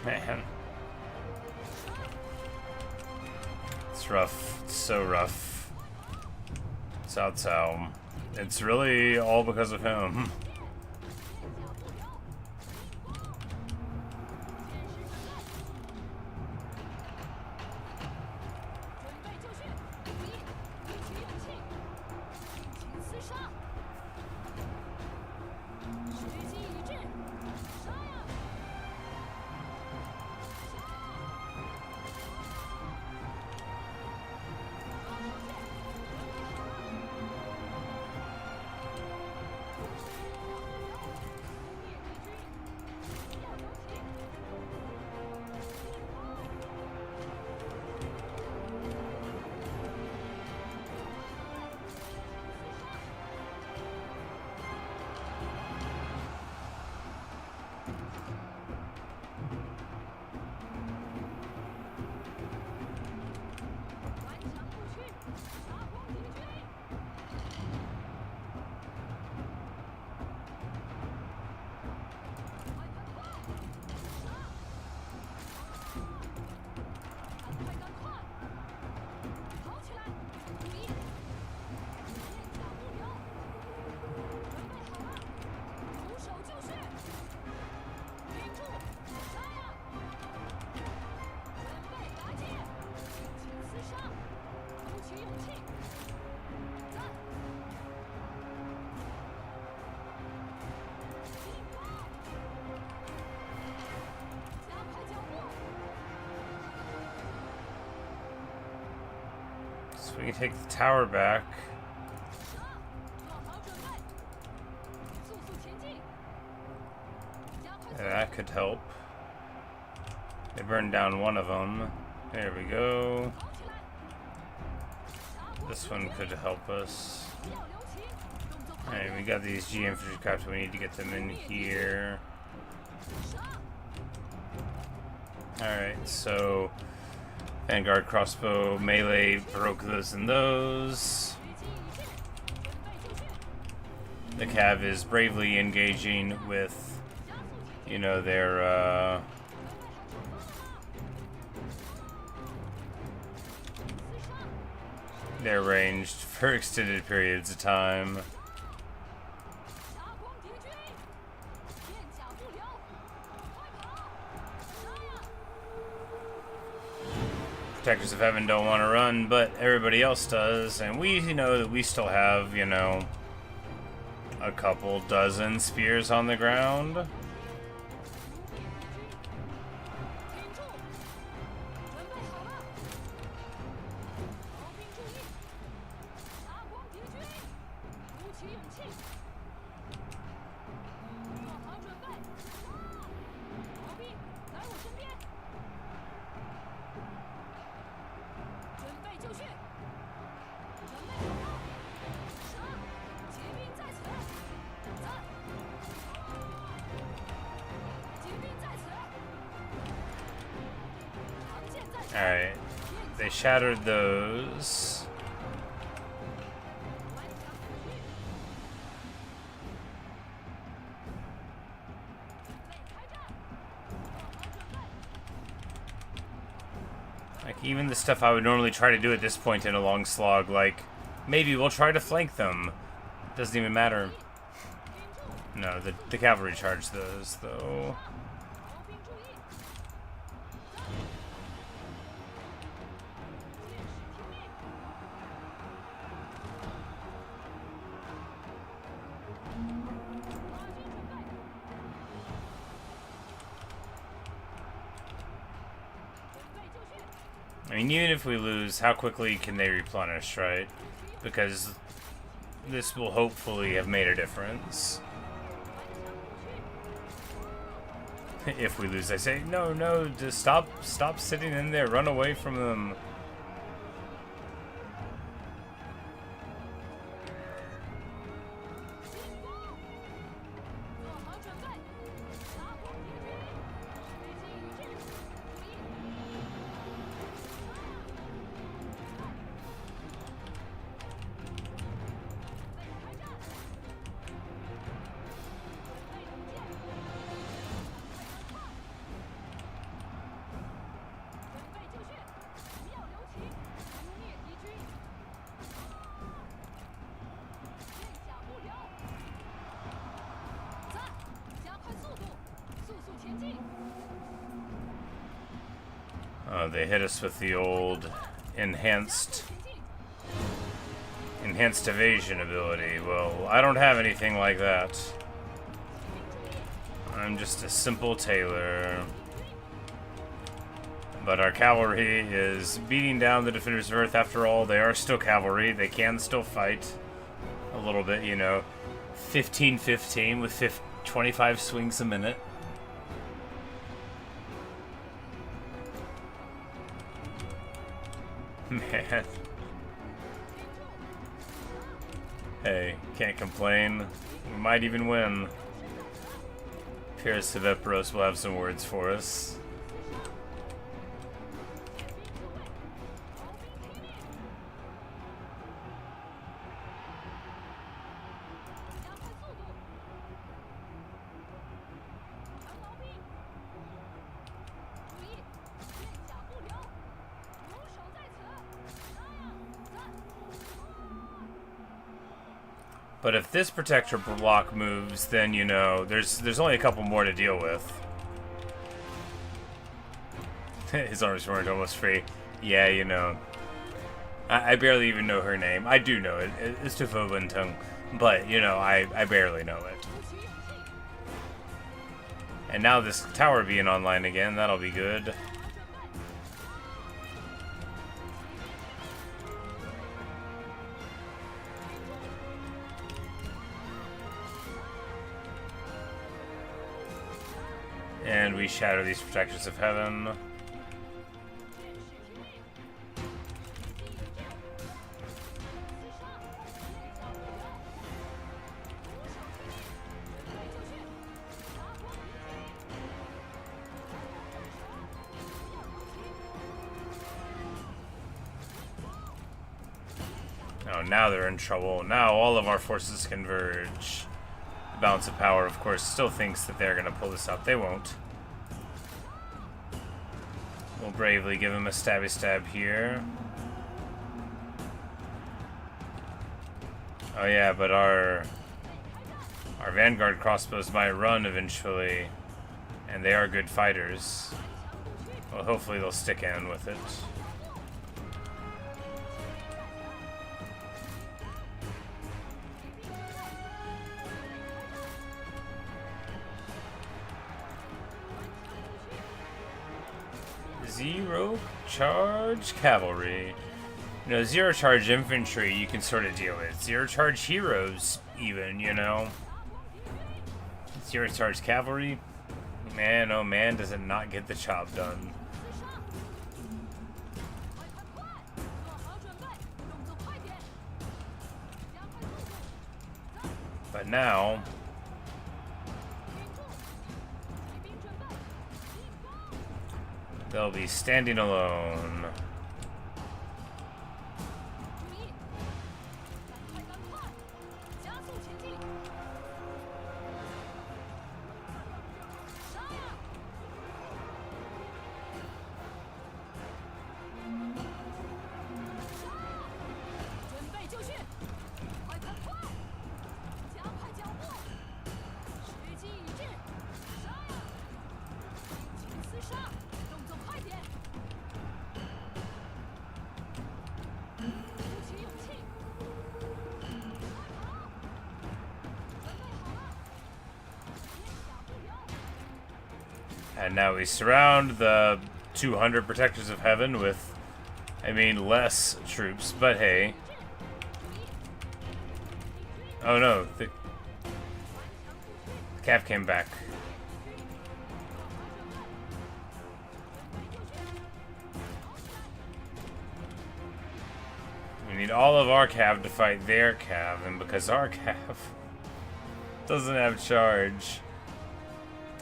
Man. It's rough. It's so rough. Cao Cao. It's really all because of him. So we can take the tower back. Yeah, that could help. They burned down one of them. There we go. This one could help us. Alright, we got these G infantry craft. We need to get them in here. Alright, so Vanguard crossbow melee broke those and those. The Cav is bravely engaging with, you know, their ranged for extended periods of time. Protectors of Heaven don't want to run, but everybody else does, and we know that we still have, you know, a couple dozen spears on the ground. Alright, they shattered those. Like, even the stuff I would normally try to do at this point in a long slog, like, maybe we'll try to flank them. Doesn't even matter. No, the cavalry charged those, though. I mean, even if we lose, how quickly can they replenish, right? Because this will hopefully have made a difference. If we lose, I say, no, just stop sitting in there, run away from them. They hit us with the old enhanced evasion ability. Well, I don't have anything like that. I'm just a simple tailor. But our cavalry is beating down the defenders of Earth. After all, they are still cavalry. They can still fight a little bit, you know. 15-15 with 25 swings a minute. Man. Hey, can't complain. We might even win. Pyrrhus of Epirus will have some words for us. But if this protector block moves, then, you know, there's only a couple more to deal with. His arms weren't almost free. Yeah, you know. I barely even know her name. I do know it. It's Guan Yu. But, you know, I barely know it. And now this tower being online again, that'll be good. And we shatter these protectors of heaven. Oh, now they're in trouble. Now all of our forces converge. The balance of power, of course, still thinks that they're going to pull this out. They won't. We'll bravely give him a stabby stab here. Oh yeah, but our vanguard crossbows might run eventually, and they are good fighters. Well, hopefully they'll stick in with it. Zero charge cavalry. You know, zero charge infantry you can sort of deal with. Zero charge heroes, even, you know. Zero charge cavalry, man, oh man, does it not get the job done. But now, they'll be standing alone. And now we surround the 200 Protectors of Heaven with, I mean, less troops, but hey. Oh no, the Cav came back. We need all of our Cav to fight their Cav, and because our Cav doesn't have charge,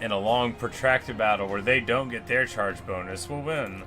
in a long, protracted battle where they don't get their charge bonus, we'll win.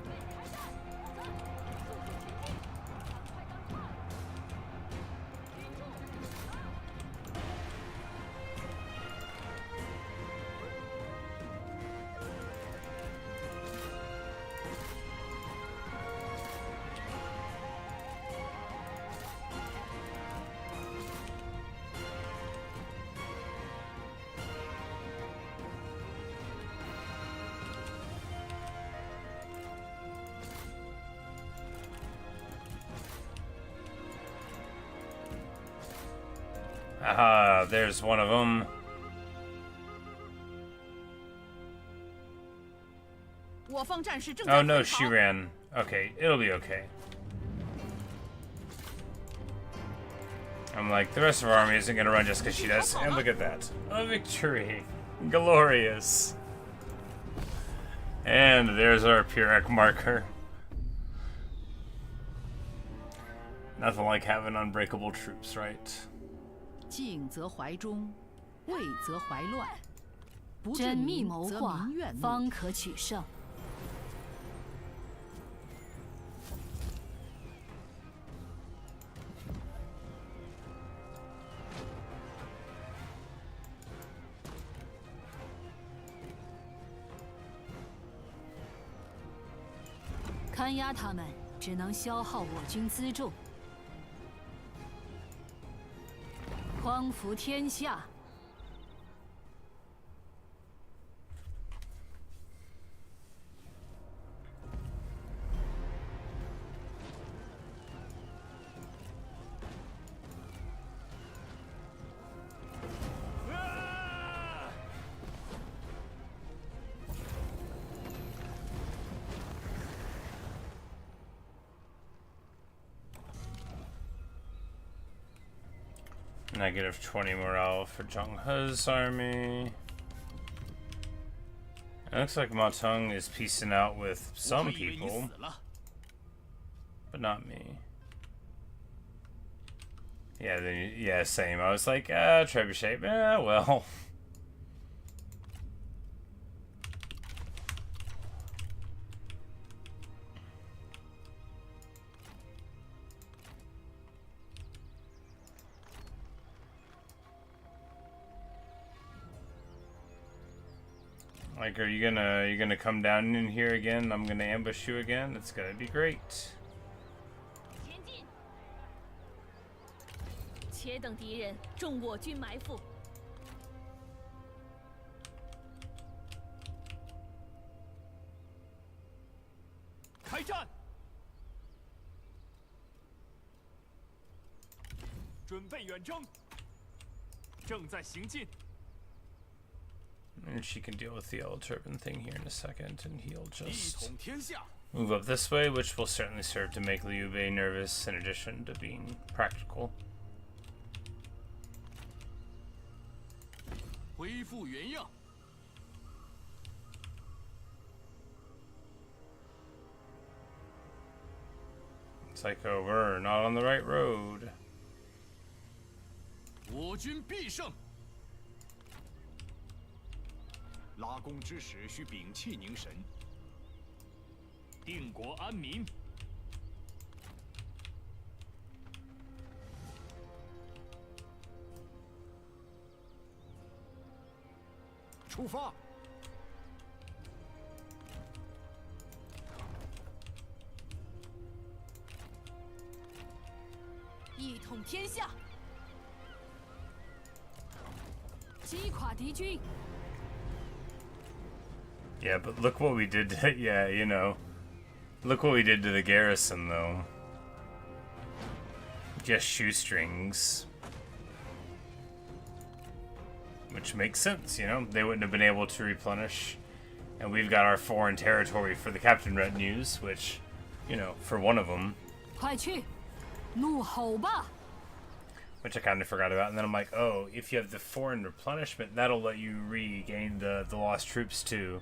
Aha, there's one of them. Oh no, she ran. Okay, it'll be okay. I'm like, the rest of our army isn't gonna run just because she does. And look at that. A victory. Glorious. And there's our Pyrrhic marker. Nothing like having unbreakable troops, right? 静则怀中，畏则怀乱。不治缜密民则谋划民怨，怒。方可取胜。看压他们，只能消耗我军辎重，匡扶天下。Negative 20 morale for Zheng He's army. It looks like Ma Teng is piecing out with some people, but not me. Yeah, same. I was like, trebuchet, well. Like, are you gonna come down in here again? I'm gonna ambush you again. It's gonna be great. 且等敌人中我军埋伏。开战！准备远征，正在行进。 And she can deal with the yellow turban thing here in a second, and he'll 一 just 统天下。 move up this way, which will certainly serve to make Liu Bei nervous in addition to being practical. 恢复原样。 It's like, oh, we're not on the right road. 我军必胜。 拉弓之时需屏气凝神。定国安民。出发！一统天下，击垮敌军。 Yeah, but look what we did to, yeah, you know. Look what we did to the garrison, though. Just shoestrings. Which makes sense, you know? They wouldn't have been able to replenish. And we've got our foreign territory for the captain retinues, which, you know, for one of them. 快去，怒吼吧！ Which I kind of forgot about. And then I'm like, oh, if you have the foreign replenishment, that'll let you regain the lost troops too.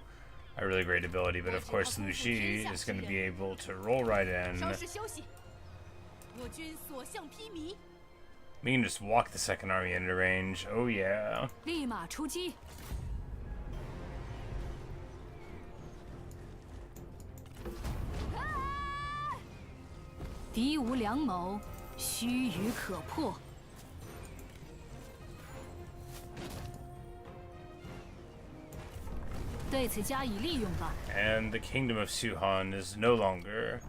A really great ability, but of course Liu Xi is going to be able to roll right in. 稍事休息，我军所向披靡， We can just walk the second army into range. Oh yeah. 立马出击。敌无良谋，须臾可破。 对此加以利用吧。 And the kingdom of Shu-Han is no longer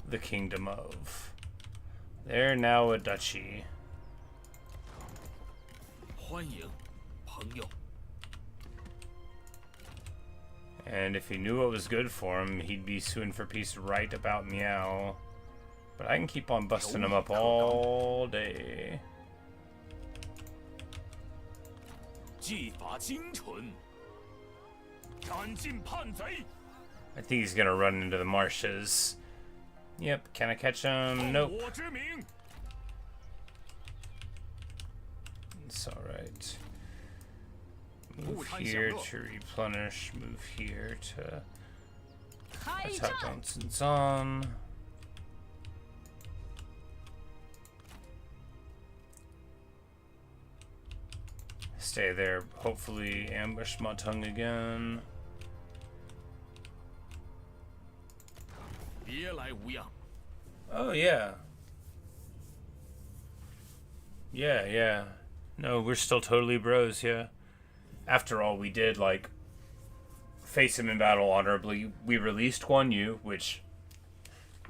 the kingdom of. They're now a duchy. 欢迎，朋友。 And if he knew what was good for him, he'd be suing for peace right about meow. But I can keep on busting him up all day. 技法精纯，斩尽叛贼。 I think he's gonna run into the marshes. Yep, can I catch him? Nope. 我之名。 It's alright. Move here to replenish, move here to 开 attack 战！ Johnson's on. Stay there, hopefully ambush Ma Teng again. 别来无恙。 Oh yeah. Yeah. No, we're still totally bros, yeah. After all, we did, like, face him in battle honorably. We released Guan Yu, which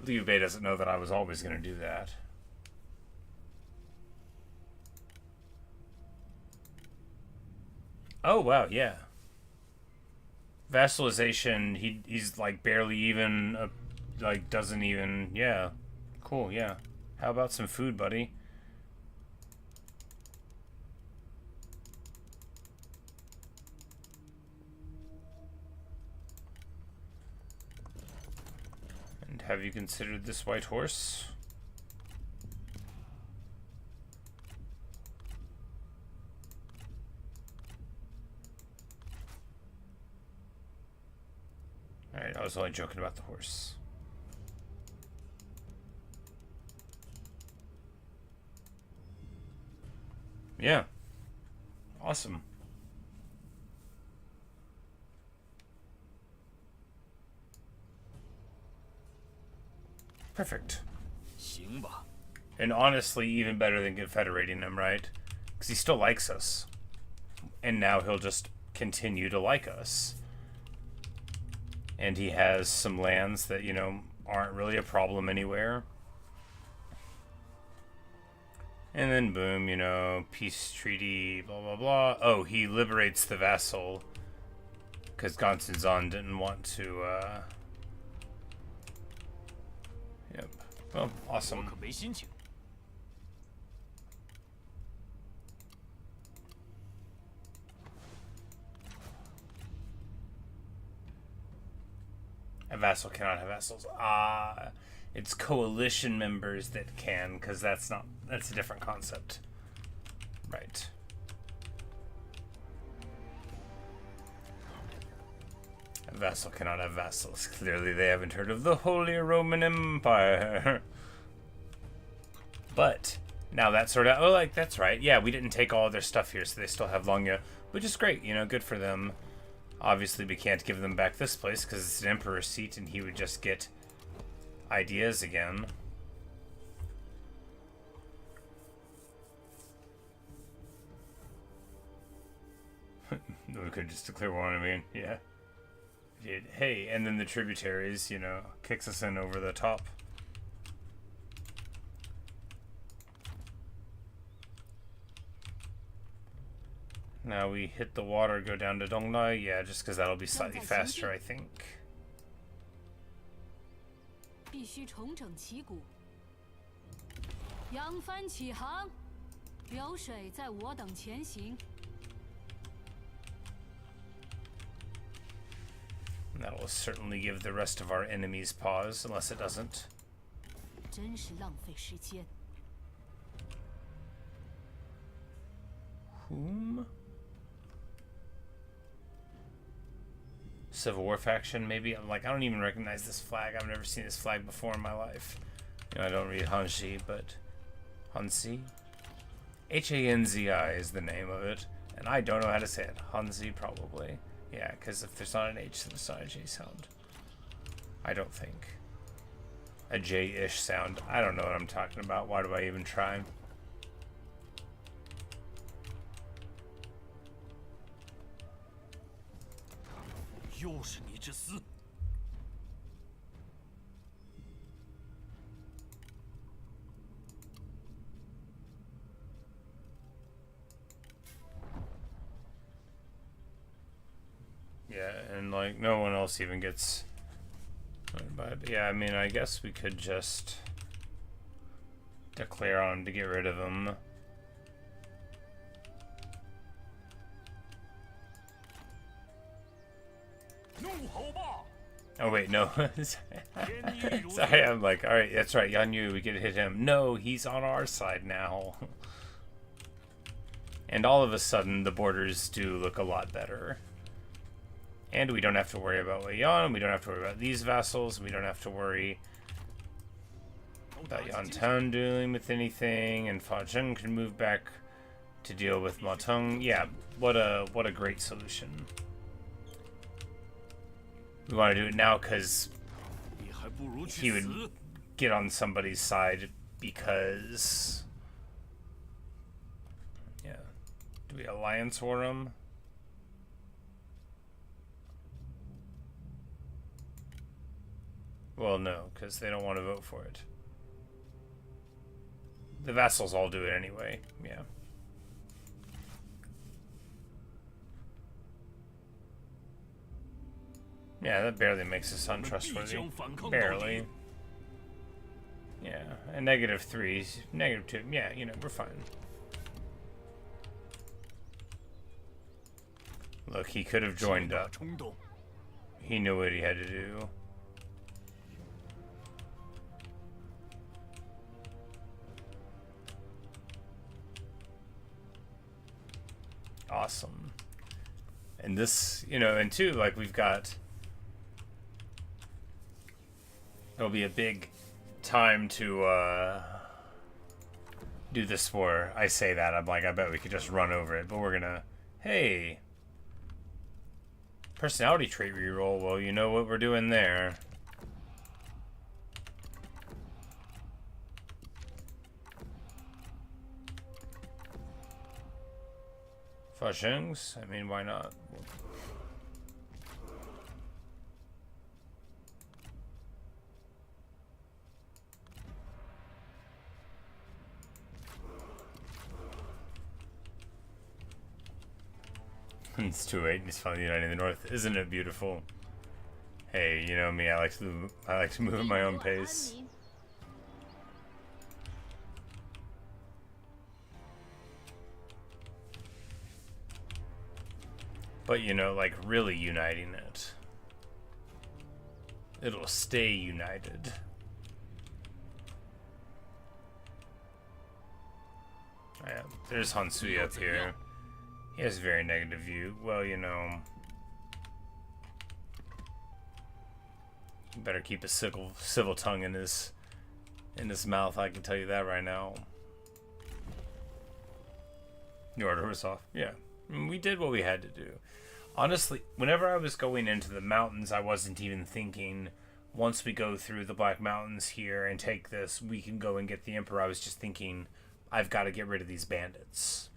Liu Bei doesn't know that I was always going to do that. Oh, wow, yeah. Vassalization, he's, like, barely even, like, doesn't even, yeah. Cool, yeah. How about some food, buddy? And have you considered this white horse? Alright, I was only joking about the horse. Yeah. Awesome. Perfect. 行吧。 And honestly, even better than confederating him, right? Because he still likes us. And now he'll just continue to like us. And he has some lands that, you know, aren't really a problem anywhere. And then boom, you know, peace treaty, blah, blah, blah. Oh, he liberates the vassal. Because Gonsinzan didn't want to, Yep. Well, 我 awesome. 可没心情。 A vassal cannot have vassals. It's coalition members that can, because that's a different concept. Right. A vassal cannot have vassals. Clearly they haven't heard of the Holy Roman Empire. But, now that sort of, oh, like, that's right. Yeah, we didn't take all of their stuff here, so they still have Longya, which is great, you know, good for them. Obviously, we can't give them back this place because it's an emperor's seat and he would just get ideas again. We could just declare war, I mean, yeah. Hey, and then the tributaries, you know, kicks us in over the top. Now we hit the water, go down to Dongnai. Yeah, just because that'll be slightly faster, I think. 必须重整旗鼓，扬帆起航，流水在我等前行。 That will certainly give the rest of our enemies pause, unless it doesn't. 真是浪费时间。 Whom? Civil War faction, maybe? I'm like, I don't even recognize this flag. I've never seen this flag before in my life. You know, I don't read Hanzi, but... Hanzi? Hanzi is the name of it. And I don't know how to say it. Hanzi, probably. Yeah, because if there's not an H, then it's not a J sound. I don't think. A J-ish sound. I don't know what I'm talking about. Why do I even try? Yeah, and like no one else even gets. But yeah, I mean, I guess we could just declare on him to get rid of him. 侯霸， Oh wait, no. 天意如 Sorry, 此。 I'm like, all right, that's right, Yuan Yu, we could hit him. No, he's on our side now. And all of a sudden, the borders do look a lot better. And we don't have to worry about Wei Yan, we don't have to worry about these vassals, we don't have to worry about Yuan Tan dealing with anything, and Fa Zheng can move back to deal with Ma Teng. Yeah, what a great solution. We want to do it now because 你还不如 he 去 would 死。 get on somebody's side because... Yeah. Do we alliance war him? Well, no, because they don't want to vote for it. The vassals all do it anyway, yeah. Yeah, that barely makes us untrustworthy. Barely. Yeah, and -3, -2, yeah, you know, we're fine. Look, he could have joined up. 冲动， He knew what he had to do. Awesome. And this, you know, and two, like we've got... It'll be a big time to do this war. I say that, I'm like, I bet we could just run over it, but we're gonna... Hey! Personality trait reroll, well, you know what we're doing there. Fashings? I mean, why not? It's 2-8. He's finally united in the north. Isn't it beautiful? Hey, you know me. I like to move at my own pace. But you know, like really uniting it. It'll stay united. Yeah, there's Hansui up here. He has a very negative view. Well, you know, you better keep a civil tongue in his mouth. I can tell you that right now. The order was off. Yeah, I mean, we did what we had to do. Honestly, whenever I was going into the mountains, I wasn't even thinking, once we go through the Black Mountains here and take this, we can go and get the Emperor. I was just thinking, I've got to get rid of these bandits.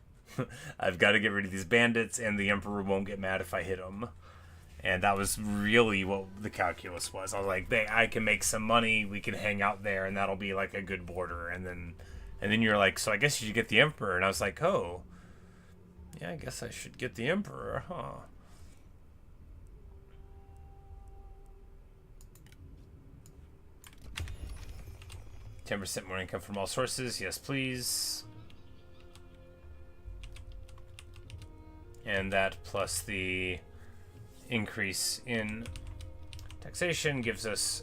I've got to get rid of these bandits, and the Emperor won't get mad if I hit him. And that was really what the calculus was. I was like, I can make some money, we can hang out there, and that'll be like a good border. And then you're like, so I guess you should get the Emperor. And I was like, oh, yeah, I guess I should get the Emperor, huh? %10% more income from all sources. Yes, please. And that plus the increase in taxation gives us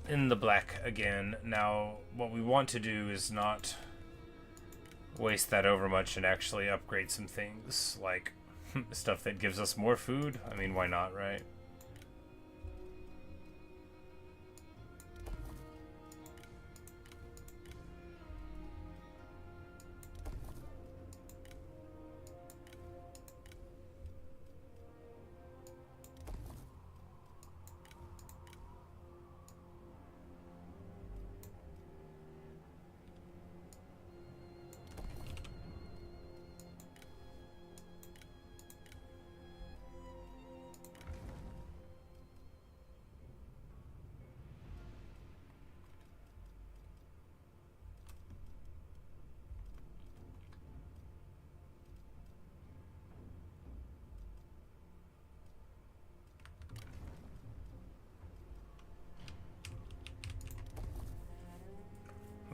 in the black again. Now, what we want to do is not waste that over much and actually upgrade some things, like stuff that gives us more food. I mean, why not, right?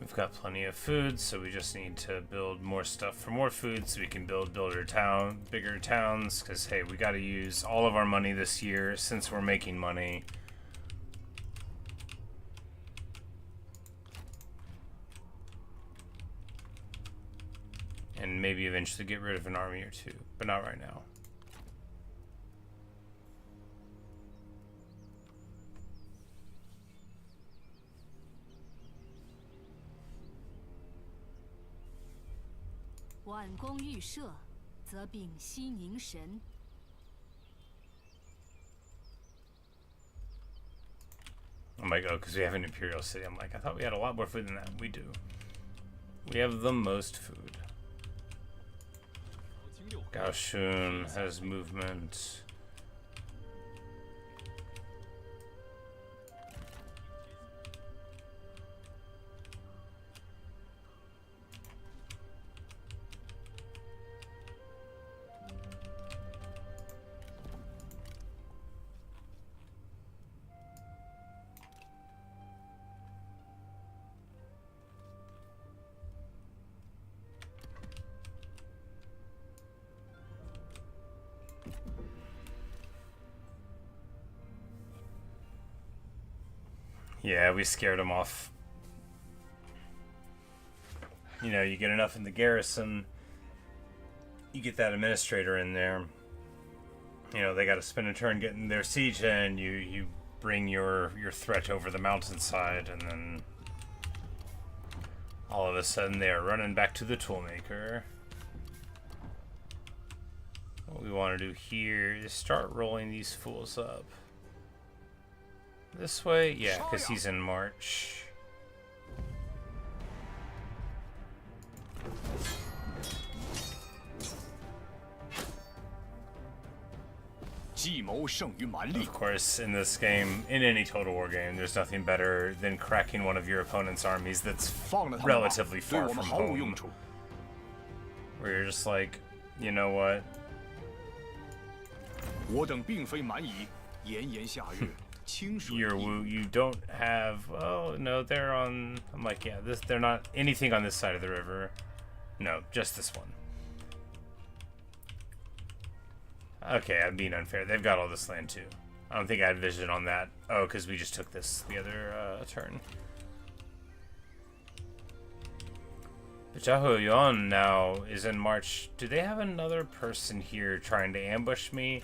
We've got plenty of food, so we just need to build more stuff for more food so we can build bigger towns, because hey, we got to use all of our money this year since we're making money. And maybe eventually get rid of an army or two, but not right now.万功预设，则屏息凝神。 I'm like, oh, because we have an imperial city. I'm like, I thought we had a lot more food than that. We do. We have the most food. Kaohsiung has movement. Yeah, we scared him off. You know, you get enough in the garrison, you get that administrator in there. You know, they got to spend a turn getting their siege in. You bring your threat over the mountainside, and then all of a sudden they are running back to the toolmaker. What we want to do here is start rolling these fools up. This way? Yeah, because he's in March. Of course, in this game, in any Total War game, there's nothing better than cracking one of your opponent's armies that's relatively far from home. Where you're just like, you know what? You don't have, oh no, they're on, I'm like, yeah, they're not anything on this side of the river. No, just this one. Okay, I'm being unfair. They've got all this land too. I don't think I had vision on that. Oh, because we just took this the other turn. But Zhao Yuan now is in March. Do they have another person here trying to ambush me?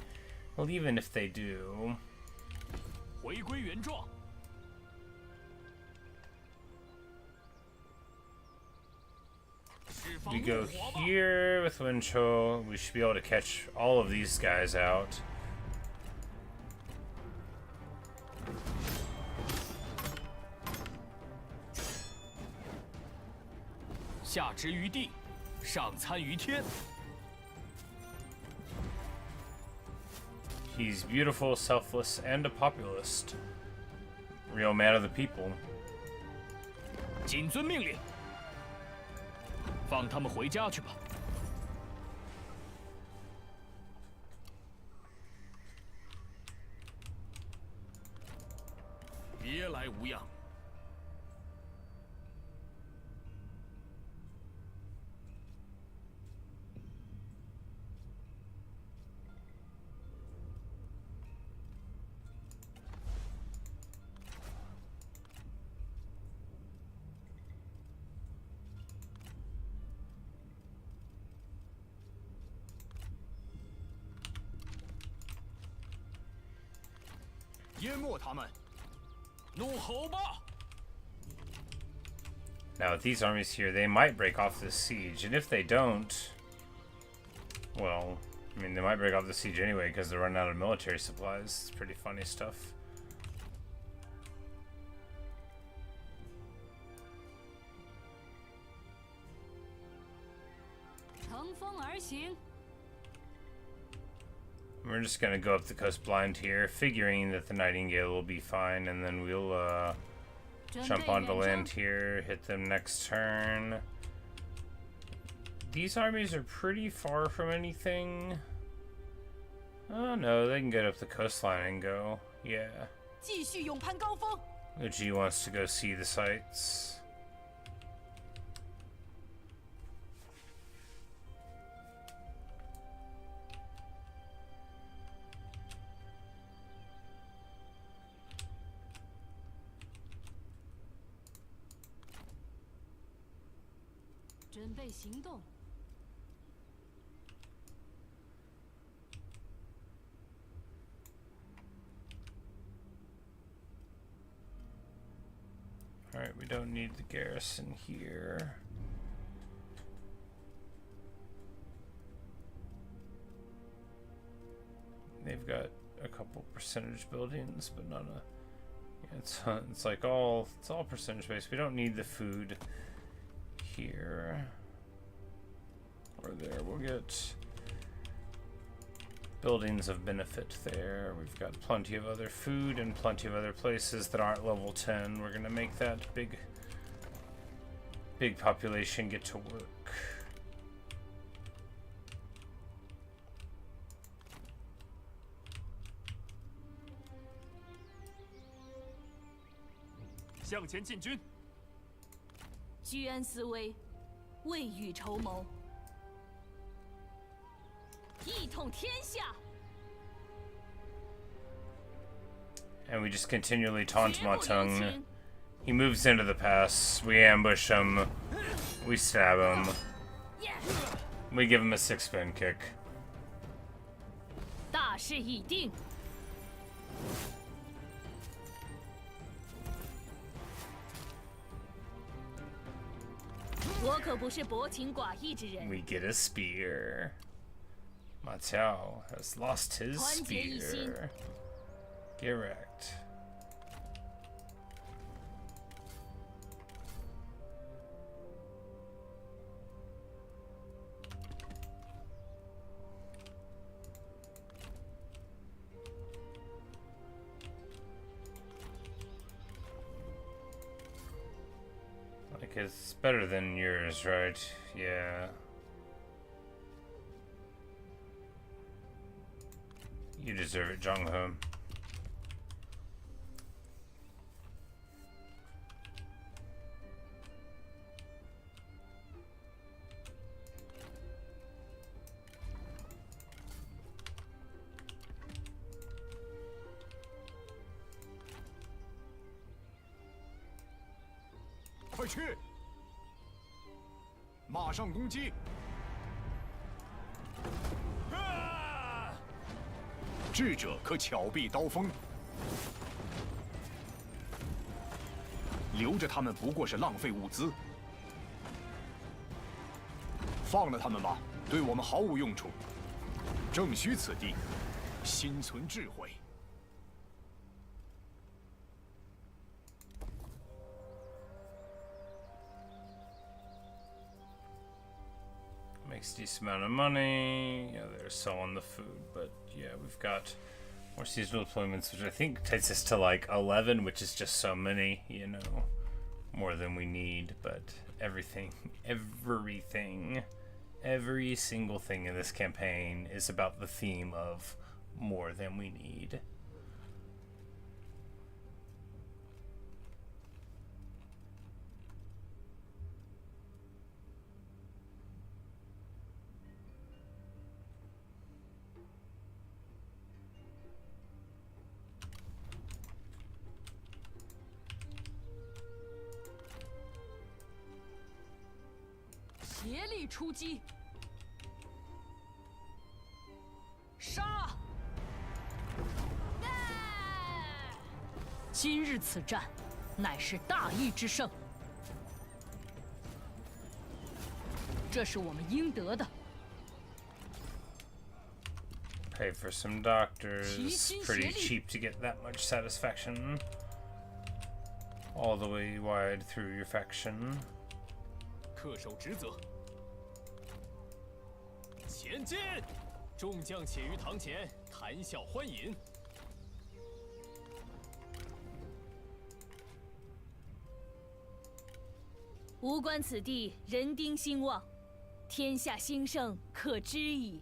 Well, even if they do... We go here with Wenchou. We should be able to catch all of these guys out. He's beautiful, selfless, and a populist. Real man of the people. 谨遵命令，放他们回家去吧。别来无恙。淹没他们，怒吼吧！ Now with these armies here, they might break off this siege, and if they don't, well, I mean, they might break off the siege anyway because they're running out of military supplies. It's pretty funny stuff. We're just gonna go up the coast blind here, figuring that the Nightingale will be fine, and then we'll jump onto land here, hit them next turn. These armies are pretty far from anything. Oh no, they can get up the coastline and go. Yeah. Uji wants to go see the sights. 准备行动。Alright, we don't need the garrison here. They've got a couple percentage buildings, but not a... Yeah, it's like it's all percentage based. We don't need the food here or there. We'll get buildings of benefit there. We've got plenty of other food and plenty of other places that aren't level 10. We're gonna make that big population get to work. 向前进军。居安思危，未雨绸缪，一统天下。 And we just continually taunt Ma Teng. He moves into the pass. We ambush him. We stab him. We give him a 6-spin kick. 大势已定。我可不是薄情寡义之人。 We get a spear. Ma Teng has lost his spear. Get wrecked. Like, it's better than yours, right? Yeah. You deserve it, Jong-ho. Ah! 智者可巧避刀锋，留着他们不过是浪费物资。放了他们吧，对我们毫无用处。正需此地，心存智慧。 Makes a decent amount of money. Yeah, they're selling the food, but yeah, we've got more seasonal deployments, which I think takes us to like 11, which is just so many, you know, more than we need. But every single thing in this campaign is about the theme of more than we need.力出击！杀！今日此战，乃是大义之胜，这是我们应得的。 Pay for some doctors. Pretty cheap to get that much satisfaction. All the way wide through your faction. 恪守职责。前进！众将且于堂前谈笑欢饮。吾观此地人丁兴旺，天下兴盛可知矣。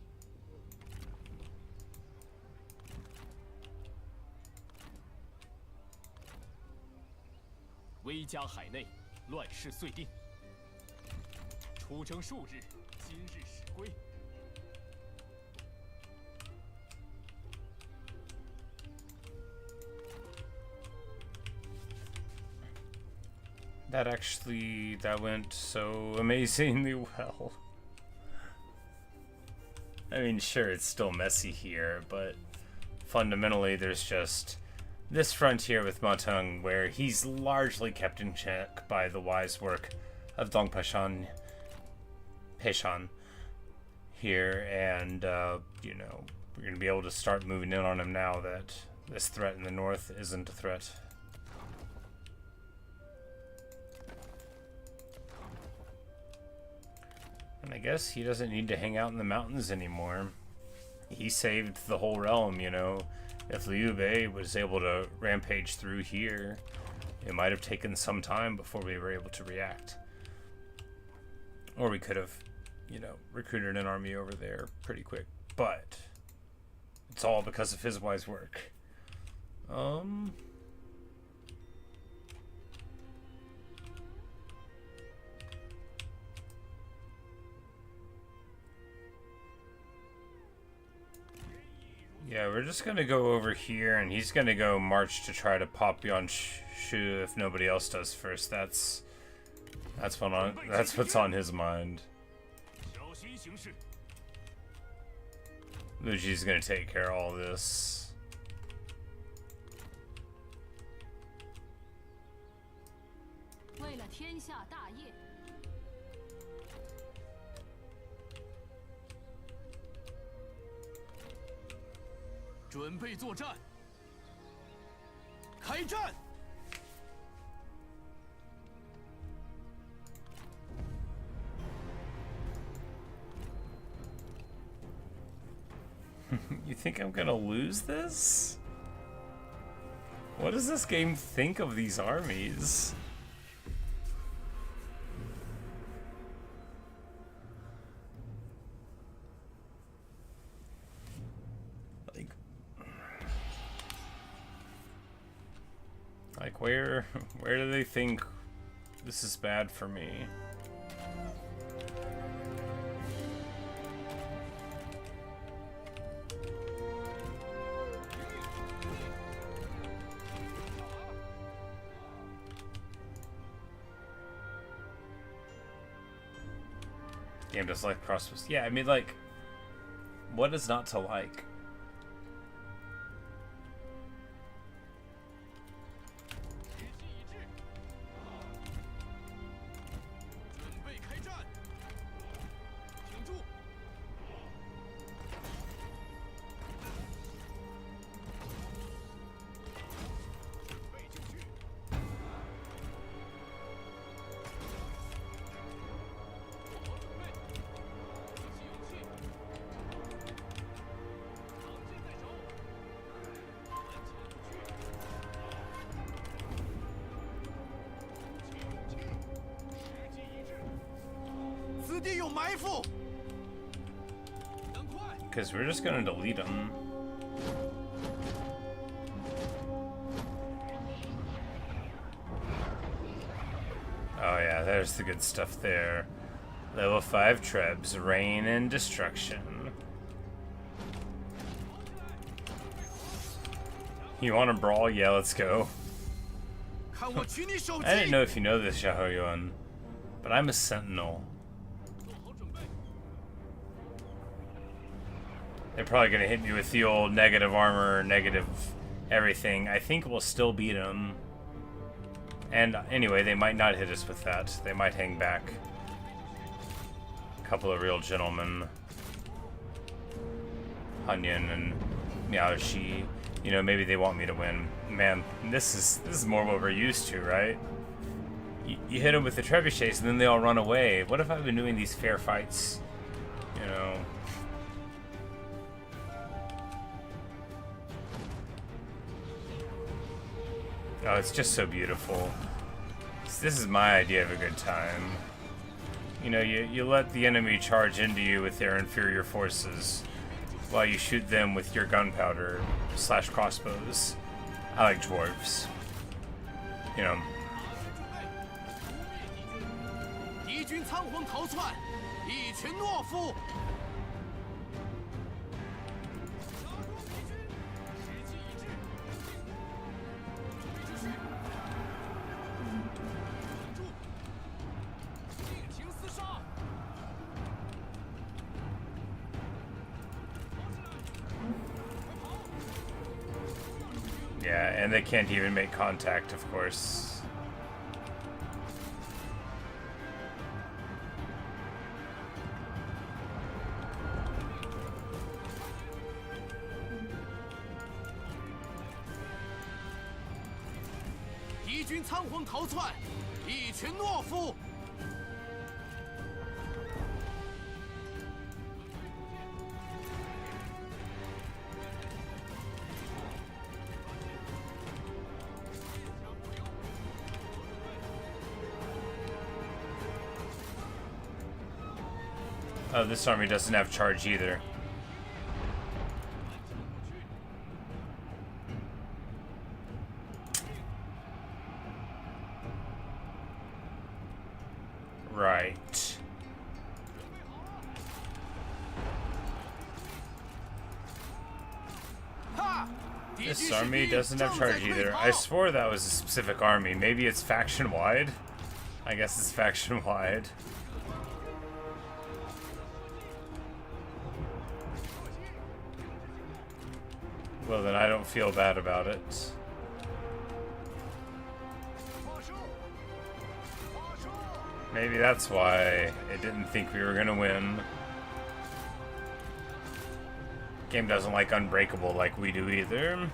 威加海内，乱世遂定。出征数日，今日始归。That went so amazingly well. I mean, sure, it's still messy here, but fundamentally there's just this frontier with Ma Teng where he's largely kept in check by the wise work of Dong Peshan here, and you know, we're gonna be able to start moving in on him now that this threat in the north isn't a threat. And I guess he doesn't need to hang out in the mountains anymore. He saved the whole realm, you know. If Liu Bei was able to rampage through here, it might have taken some time before we were able to react. Or we could have, you know, recruited an army over there pretty quick. But it's all because of his wise work. Yeah, we're just gonna go over here, and he's gonna go march to try to pop Yuan Shu if nobody else does first. That's what's on his mind. Luigi's gonna take care of all this. You think I'm gonna lose this? What does this game think of these armies? Like where do they think this is bad for me? Game does like crossbows. Yeah, I mean, like, what is not to like? Because we're just gonna delete them. Oh yeah, there's the good stuff there. Level 5 trebs, rain and destruction. You want to brawl? Yeah, let's go. I didn't know if you know this, Yuan, but I'm a sentinel. They're probably going to hit me with the old negative armor, negative everything. I think we'll still beat them. And anyway, they might not hit us with that. They might hang back. A couple of real gentlemen. Hanyan and Miaoshi. You know, maybe they want me to win. Man, this is more what we're used to, right? You hit them with the trebuchets and then they all run away. What if I've been doing these fair fights? You know... Oh, it's just so beautiful. This is my idea of a good time. You know, you let the enemy charge into you with their inferior forces while you shoot them with your gunpowder / crossbows. I like dwarves. You know. Yeah, and they can't even make contact, of course. Oh, this army doesn't have charge either. Right. This army doesn't have charge either. I swore that was a specific army. Maybe it's faction-wide? I guess it's faction-wide. Well, then I don't feel bad about it. Maybe that's why it didn't think we were gonna win. Game doesn't like Unbreakable like we do either.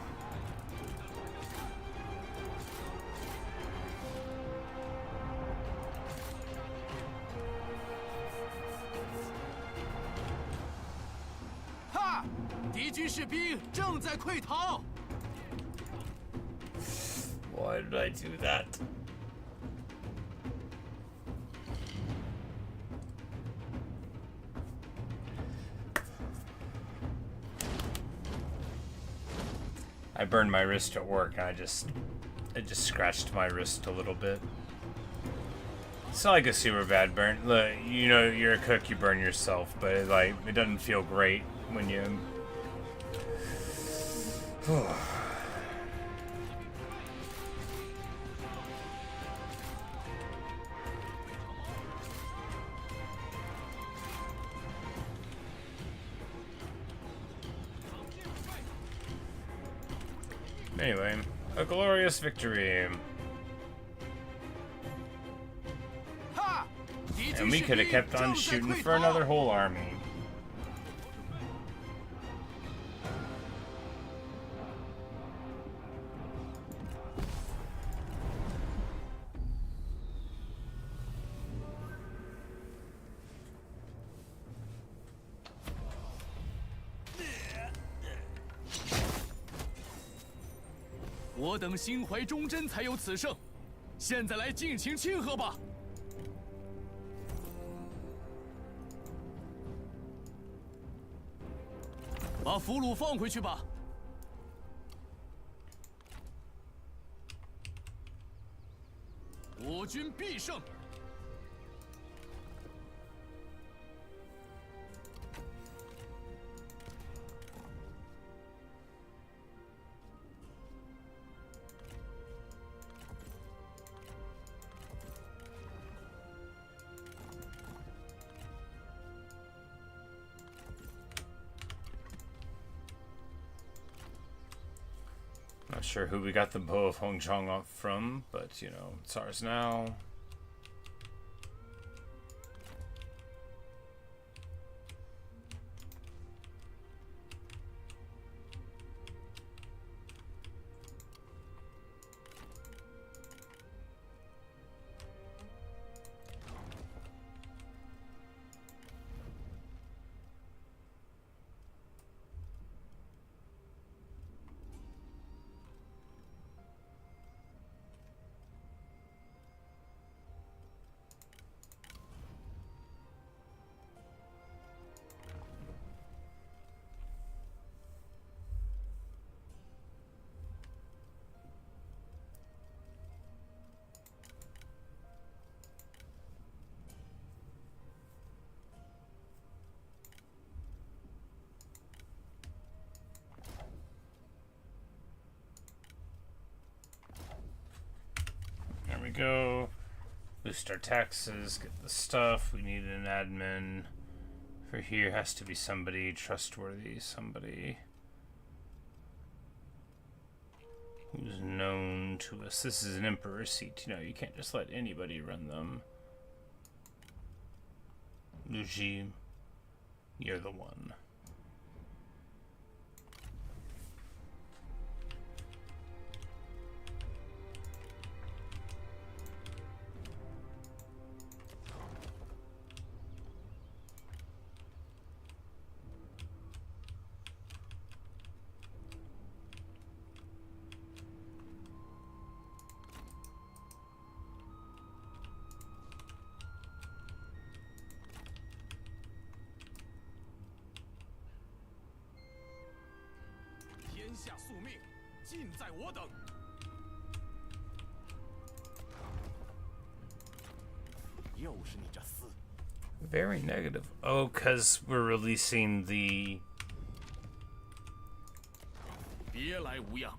Why did I do that? I burned my wrist at work and it just scratched my wrist a little bit. It's not like a super bad burn. Look, you know, you're a cook, you burn yourself, but it doesn't feel great when you... Anyway, a glorious victory. And we could have kept on shooting for another whole army.我等心怀忠贞，才有此胜。现在来尽情庆贺吧！把俘虏放回去吧。我军必胜。 Not sure who we got the bow of Hongchong off from, but you know, it's ours now. There we go. Boost our taxes, get the stuff. We need an admin. For here has to be somebody trustworthy, somebody. who's known to us. This is an emperor seat. You know, you can't just let anybody run them. Luigi, you're the one. Very negative. Oh, because we're releasing the... 别来无恙。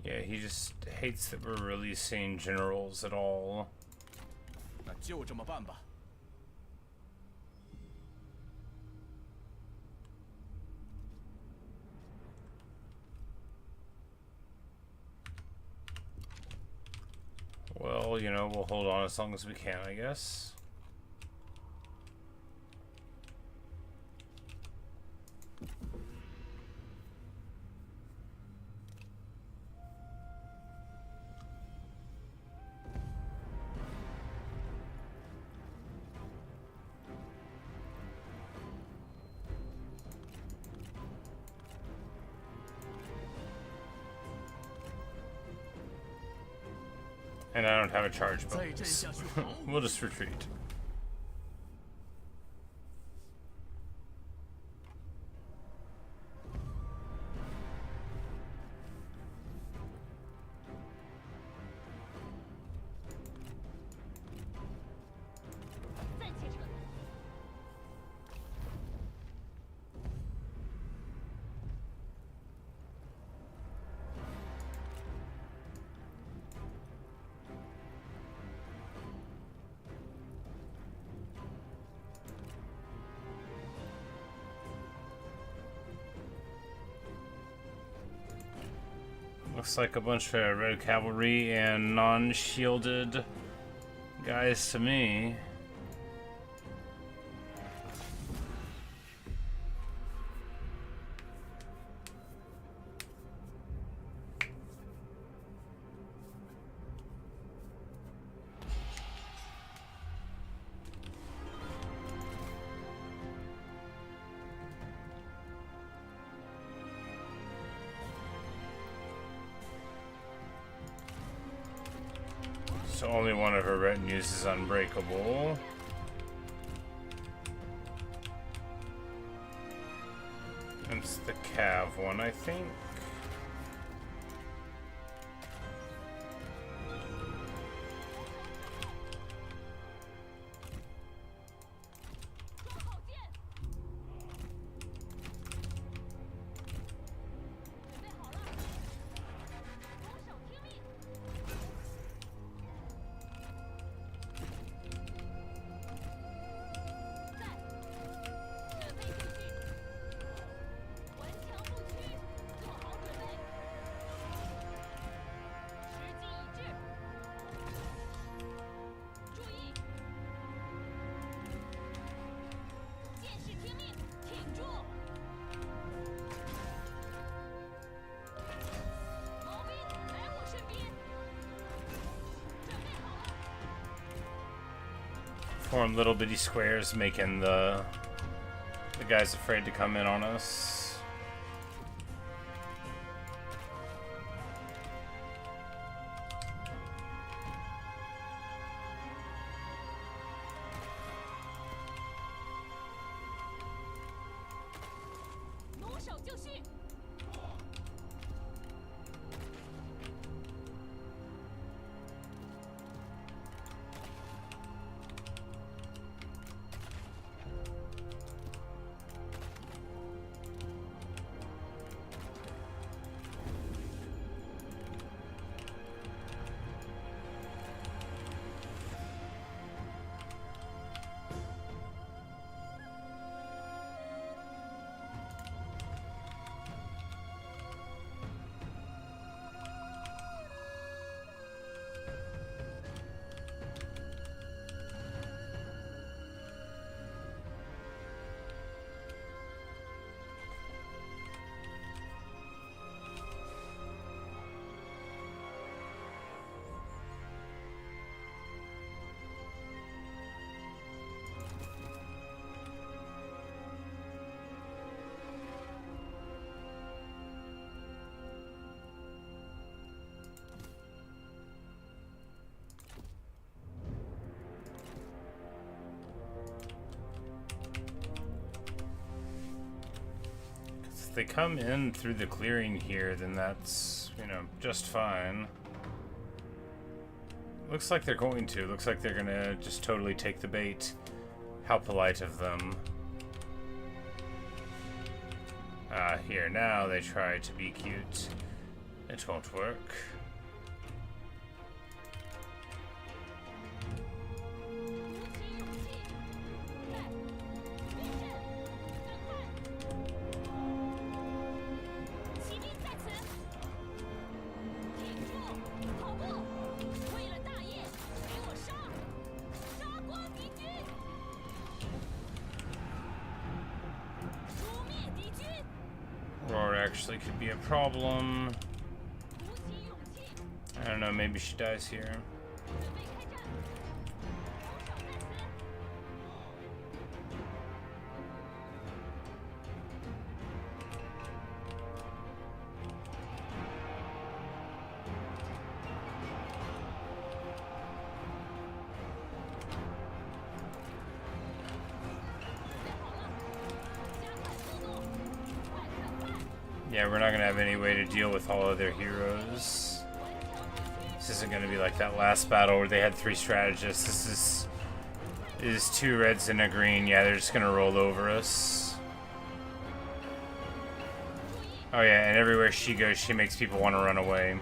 Yeah, he just hates that we're releasing generals at all. 那就这么办吧。 Well, you know, we'll hold on as long as we can, I guess. And I don't have a charge bonus. We'll just retreat. Looks like a bunch of red cavalry and non-shielded guys to me. So only one of her retinues is unbreakable. It's the Cav one, I think. Form little bitty squares, making the guys afraid to come in on us. if they come in through the clearing here, then that's, you know, just fine. Looks like they're going to. Looks like they're gonna just totally take the bait. How polite of them. Here now they try to be cute. It won't work. Actually could be a problem. I don't know, maybe she dies here. Yeah, we're not going to have any way to deal with all of their heroes. This isn't going to be like that last battle where they had 3 strategists. This is 2 reds and a green. Yeah, they're just going to roll over us. Oh yeah, and everywhere she goes, she makes people want to run away.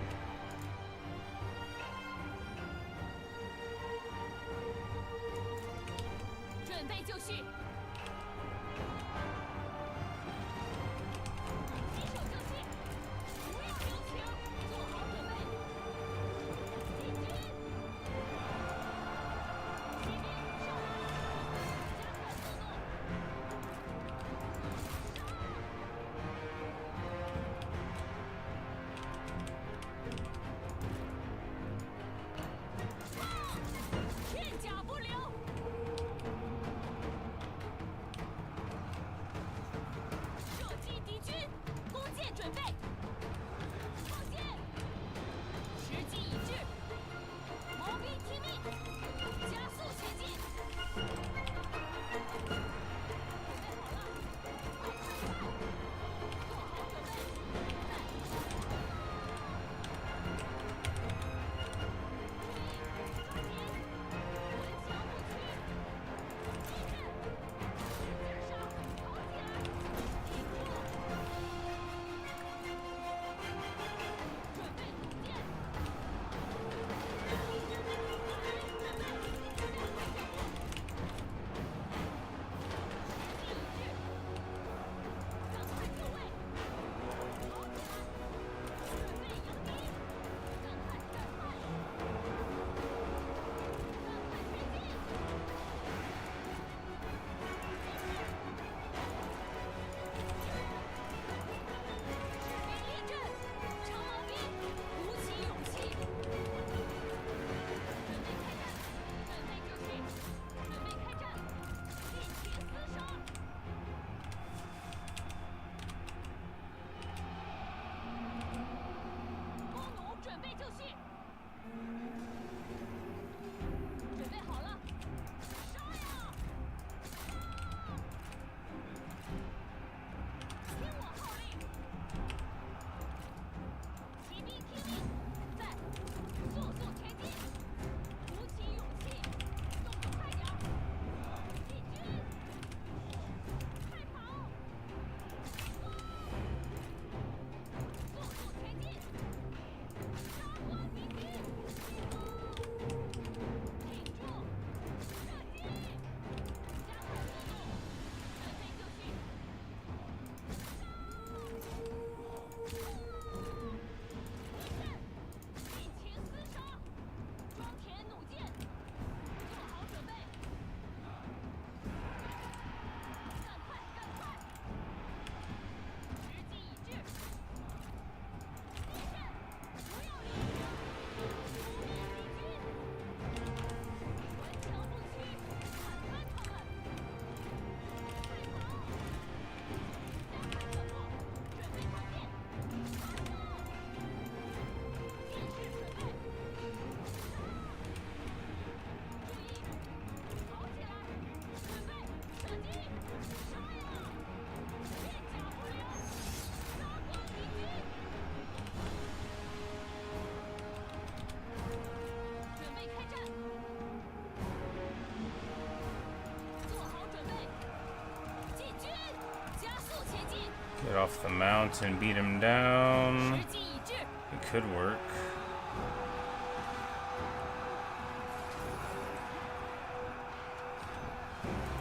off the mountain, beat him down. 时机已至， It could work.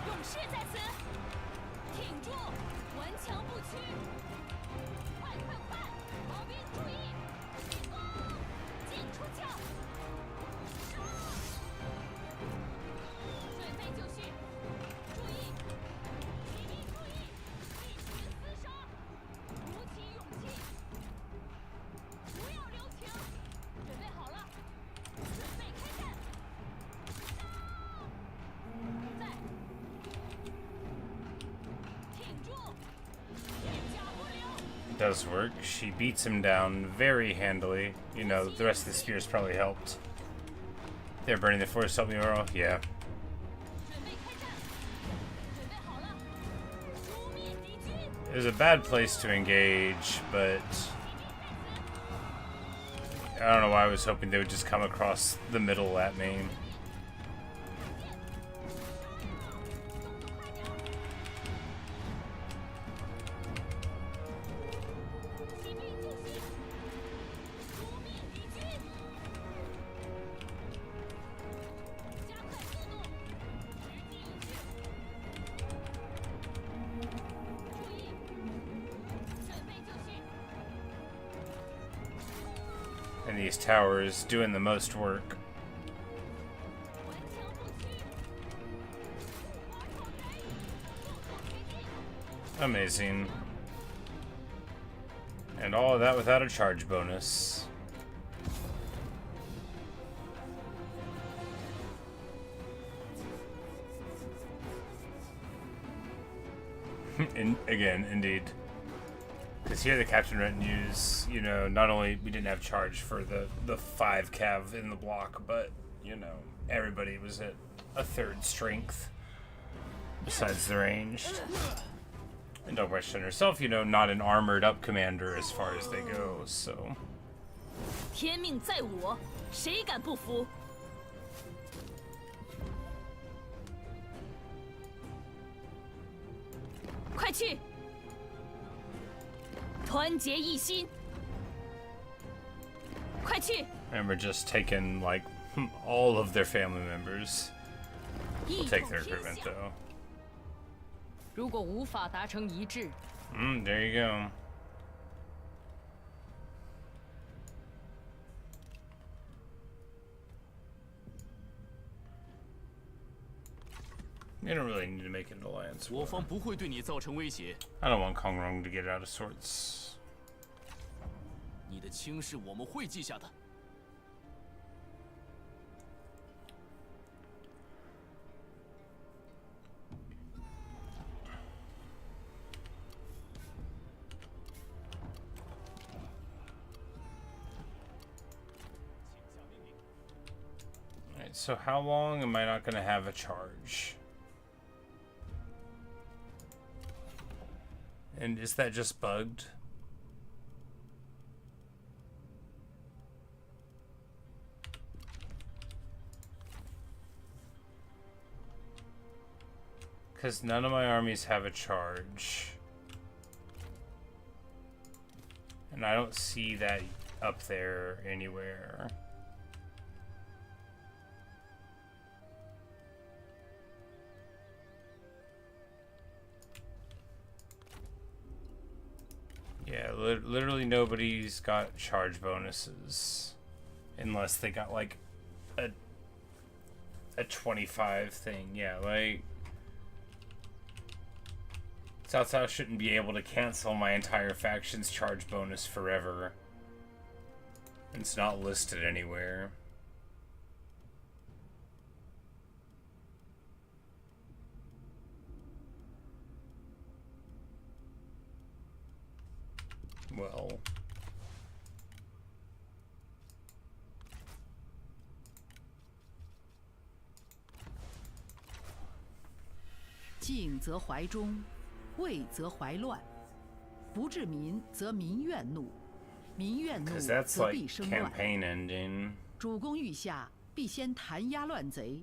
勇士在此，挺住，顽强不屈。快快快，毛兵注意，进攻，进出鞘，杀！准备就绪，注意，骑兵注意，一群厮杀，鼓起勇气，不要留情，准备好了，准备开战，杀！在。 Does work. She beats him down very handily. You know, the rest of the spears probably helped. They're burning the forest, help me, Earl. Yeah. 准备开战，准备好了，诛灭敌军。 It was a bad place to engage, but I don't know why I was hoping they would just come across the middle at me. 骑兵就绪，诛灭敌军。加快速度，时机已至。注意，准备就绪。 And these towers doing the most work. 顽强不屈。马超人，速速推进。 Amazing. And all of that without a charge bonus. Again, indeed. Because here the captain retinues, you know, not only we didn't have charge for the 5 cav in the block, but, you know, everybody was at a 3rd strength. Besides the ranged. And don't question herself, you know, not an armored up commander as far as they go, so. 天命在我，谁敢不服？快去！团结一心！快去！ Remember just taking, like, all of their family members. 一 We'll take 统 their 天 equipment, 下。 though. 如果无法达成一致， There you go. You don't really need to make an alliance. 我方不会对你造成威胁。 I don't want Kongrong to get out of sorts. 你的轻视我们会记下的。 Alright, so how long am I not going to have a charge? And is that just bugged? Because none of my armies have a charge. And I don't see that up there anywhere. Yeah, literally nobody's got charge bonuses. Unless they got like a 25 thing. Yeah, like Cao Cao shouldn't be able to cancel my entire faction's charge bonus forever. It's not listed anywhere. Well, 静则怀忠，畏则怀乱。不治民，则民怨怒；民怨怒， 'cause that's 则 like 必生乱。 campaign ending. 主公御下，必先弹压乱贼，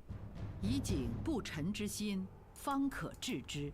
以警不臣之心，方可治之。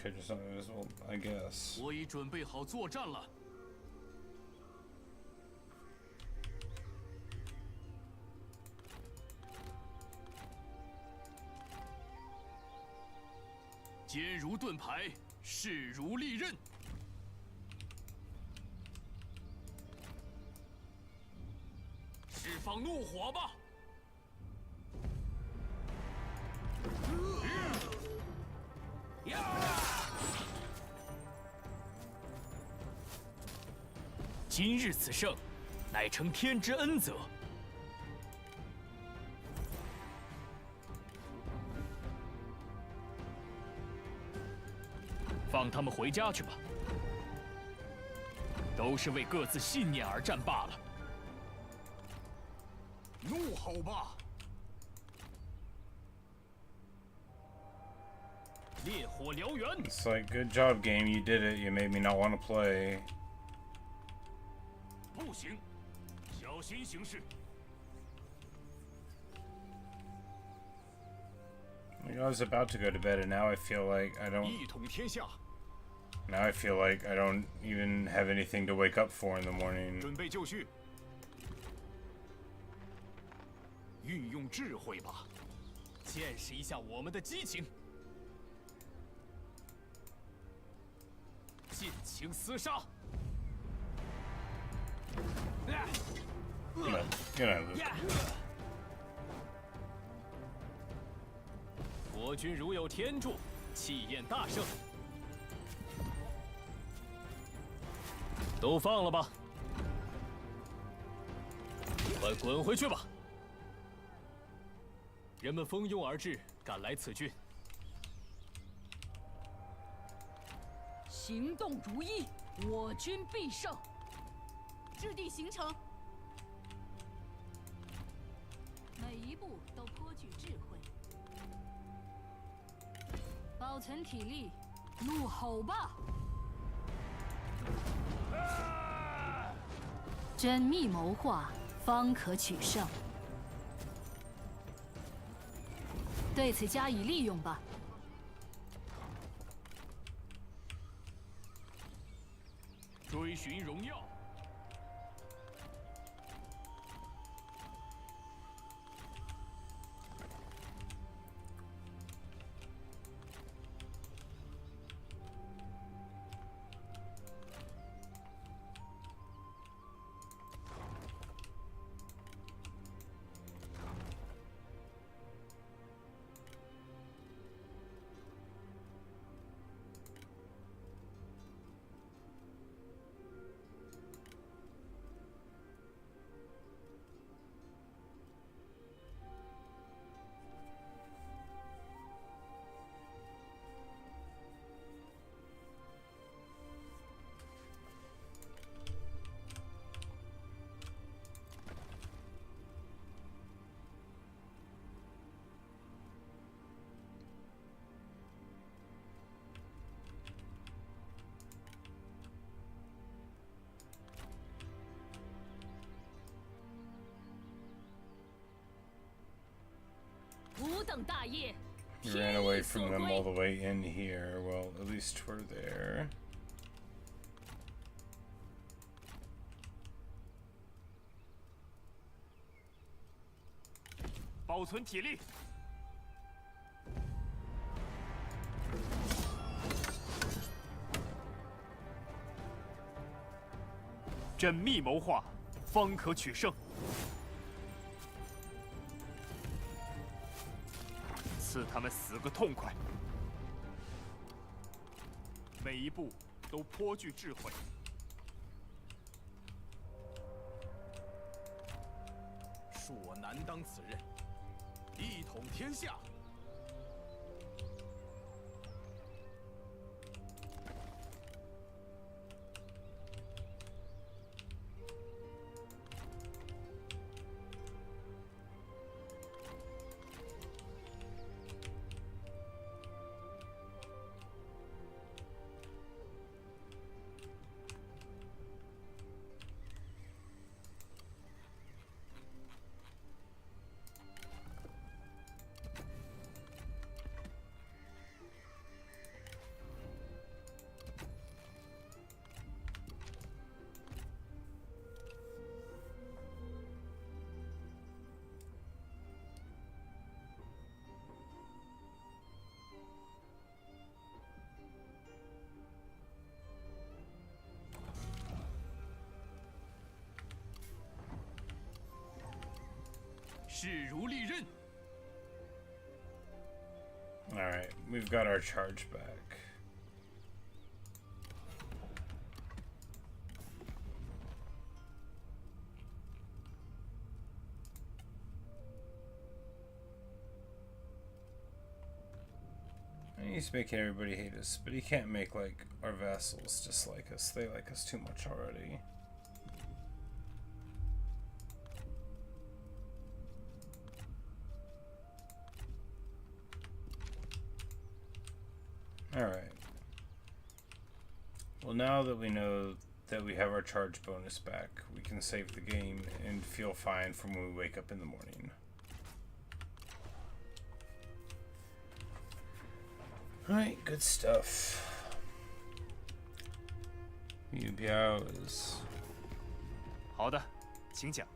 Okay, just well, I guess. 我已准备好作战了。坚如盾牌，势如利刃。释放怒火吧！今日此胜，乃承天之恩泽。放他们回家去吧，都是为各自信念而战罢了。怒吼吧！烈火燎原。 It's like, good job, game. You did it. You made me not want to play. 不行，小心行事。 I was about to go to bed, and now I feel like I don't. 一统天下， Now I feel like I don't even have anything to wake up for in the morning. 准备就绪，运用智慧吧。见识一下我们的激情，尽情厮杀。 Good night, Luke. 国军如有天助，气焰大盛。都放了吧，快滚回去吧！人们蜂拥而至，赶来此郡。行动如一，我军必胜。制定行程，每一步都颇具智慧。保存体力，怒吼吧！缜密谋划，方可取胜。对此加以利用吧。追寻荣耀。 吾等大业， We ran away from them all the way in here. Well, at least we're there. 保存体力。缜密谋划，方可取胜。赐他们死个痛快。每一步都颇具智慧。恕我难当此任，一统天下。势如利刃。 Alright, we've got our charge back. He's making everybody hate us, but he can't make, like, our vassals dislike us. They like us too much already. Alright. Well, now that we know that we have our charge bonus back, we can save the game and feel fine from when we wake up in the morning. Alright, good stuff. Liu Bei is... 好的，请讲。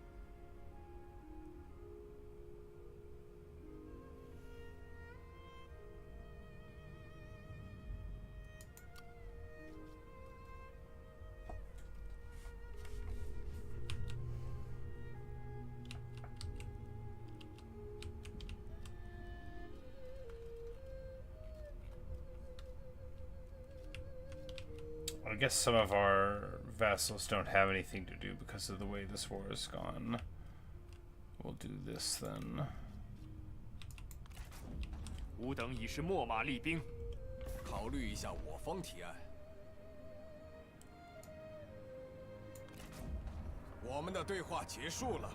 I guess some of our vassals don't have anything to do because of the way this war has gone. We'll do this then. 吾等已是秣马厉兵， 考虑一下我方提案。我们的对话结束了。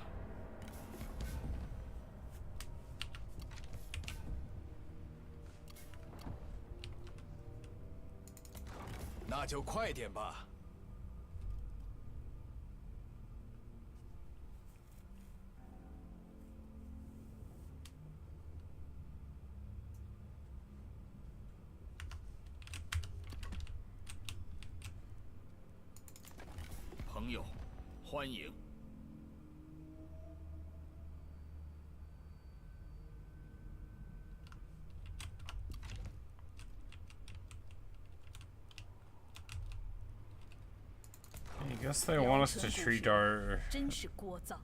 那就快点吧。朋友，欢迎。 I guess they want us to treat our... 真是聒噪。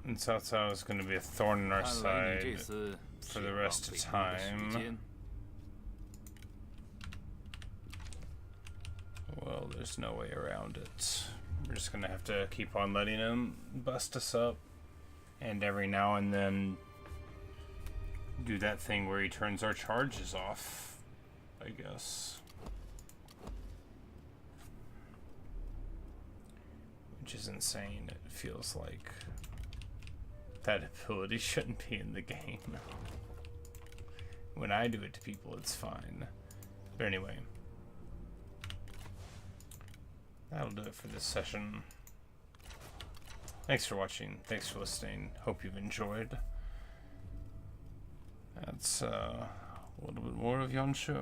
And Cao Cao is going to be a thorn in our 看来你 side 这次 for the rest of 是浪费你的时 time. 间。 Well, there's no way around it. We're just going to have to keep on letting him bust us up. And every now and then do that thing where he turns our charges off, I guess. Which is insane. It feels like that ability shouldn't be in the game. When I do it to people, it's fine. But anyway. That'll do it for this session. Thanks for watching. Thanks for listening. Hope you've enjoyed. That's a little bit more of Yuan Shu.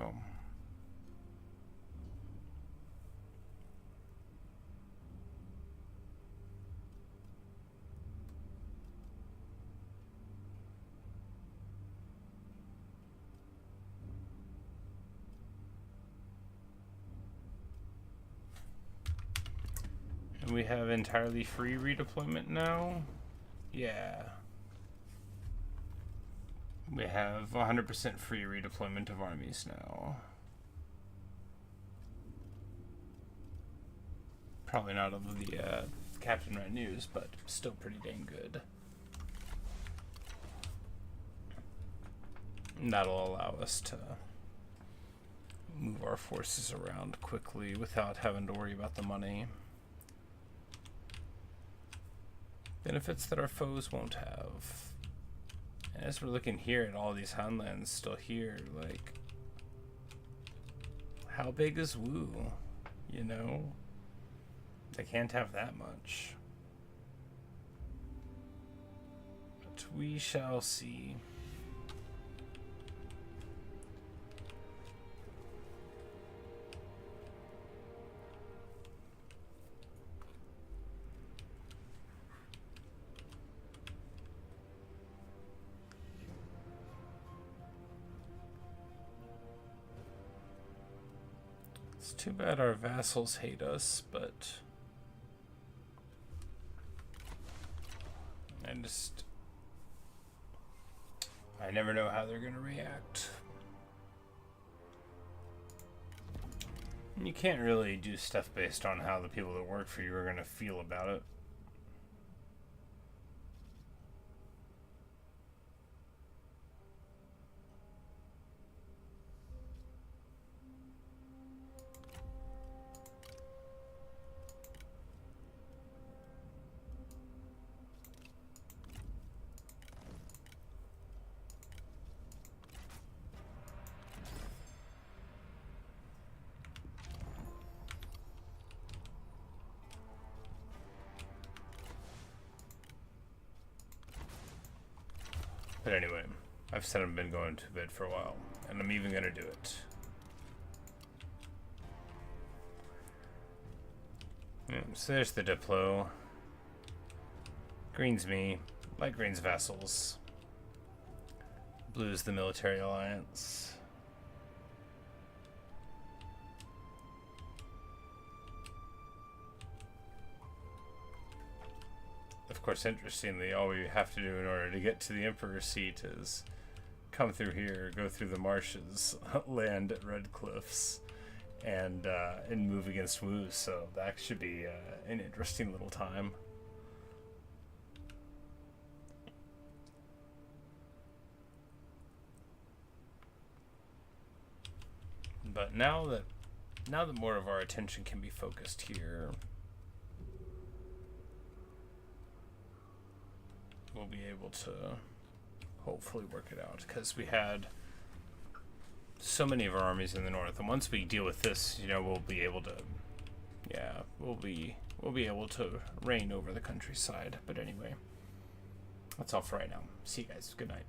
And we have entirely free redeployment now? Yeah. We have 100% free redeployment of armies now. Probably not of the captain retinues, but still pretty dang good. And that'll allow us to move our forces around quickly without having to worry about the money. Benefits that our foes won't have. And as we're looking here at all these Han lands still here, like, how big is Wu? You know? They can't have that much. But we shall see. It's too bad our vassals hate us, but I never know how they're gonna react. You can't really do stuff based on how the people that work for you are gonna feel about it. But anyway, I've said I've been going to bed for a while, and I'm even gonna do it. Yeah, so there's the Diplo. Green's me. Light green's vassals. Blue's the military alliance. Of course, interestingly, all we have to do in order to get to the Emperor's seat is come through here, go through the marshes, land at Red Cliffs, and move against Wu. So that should be an interesting little time. But now that more of our attention can be focused here, we'll be able to hopefully work it out, because we had so many of our armies in the north, and once we deal with this, you know, we'll be able to, yeah, we'll be able to reign over the countryside. But anyway, that's all for right now. See you guys. Good night.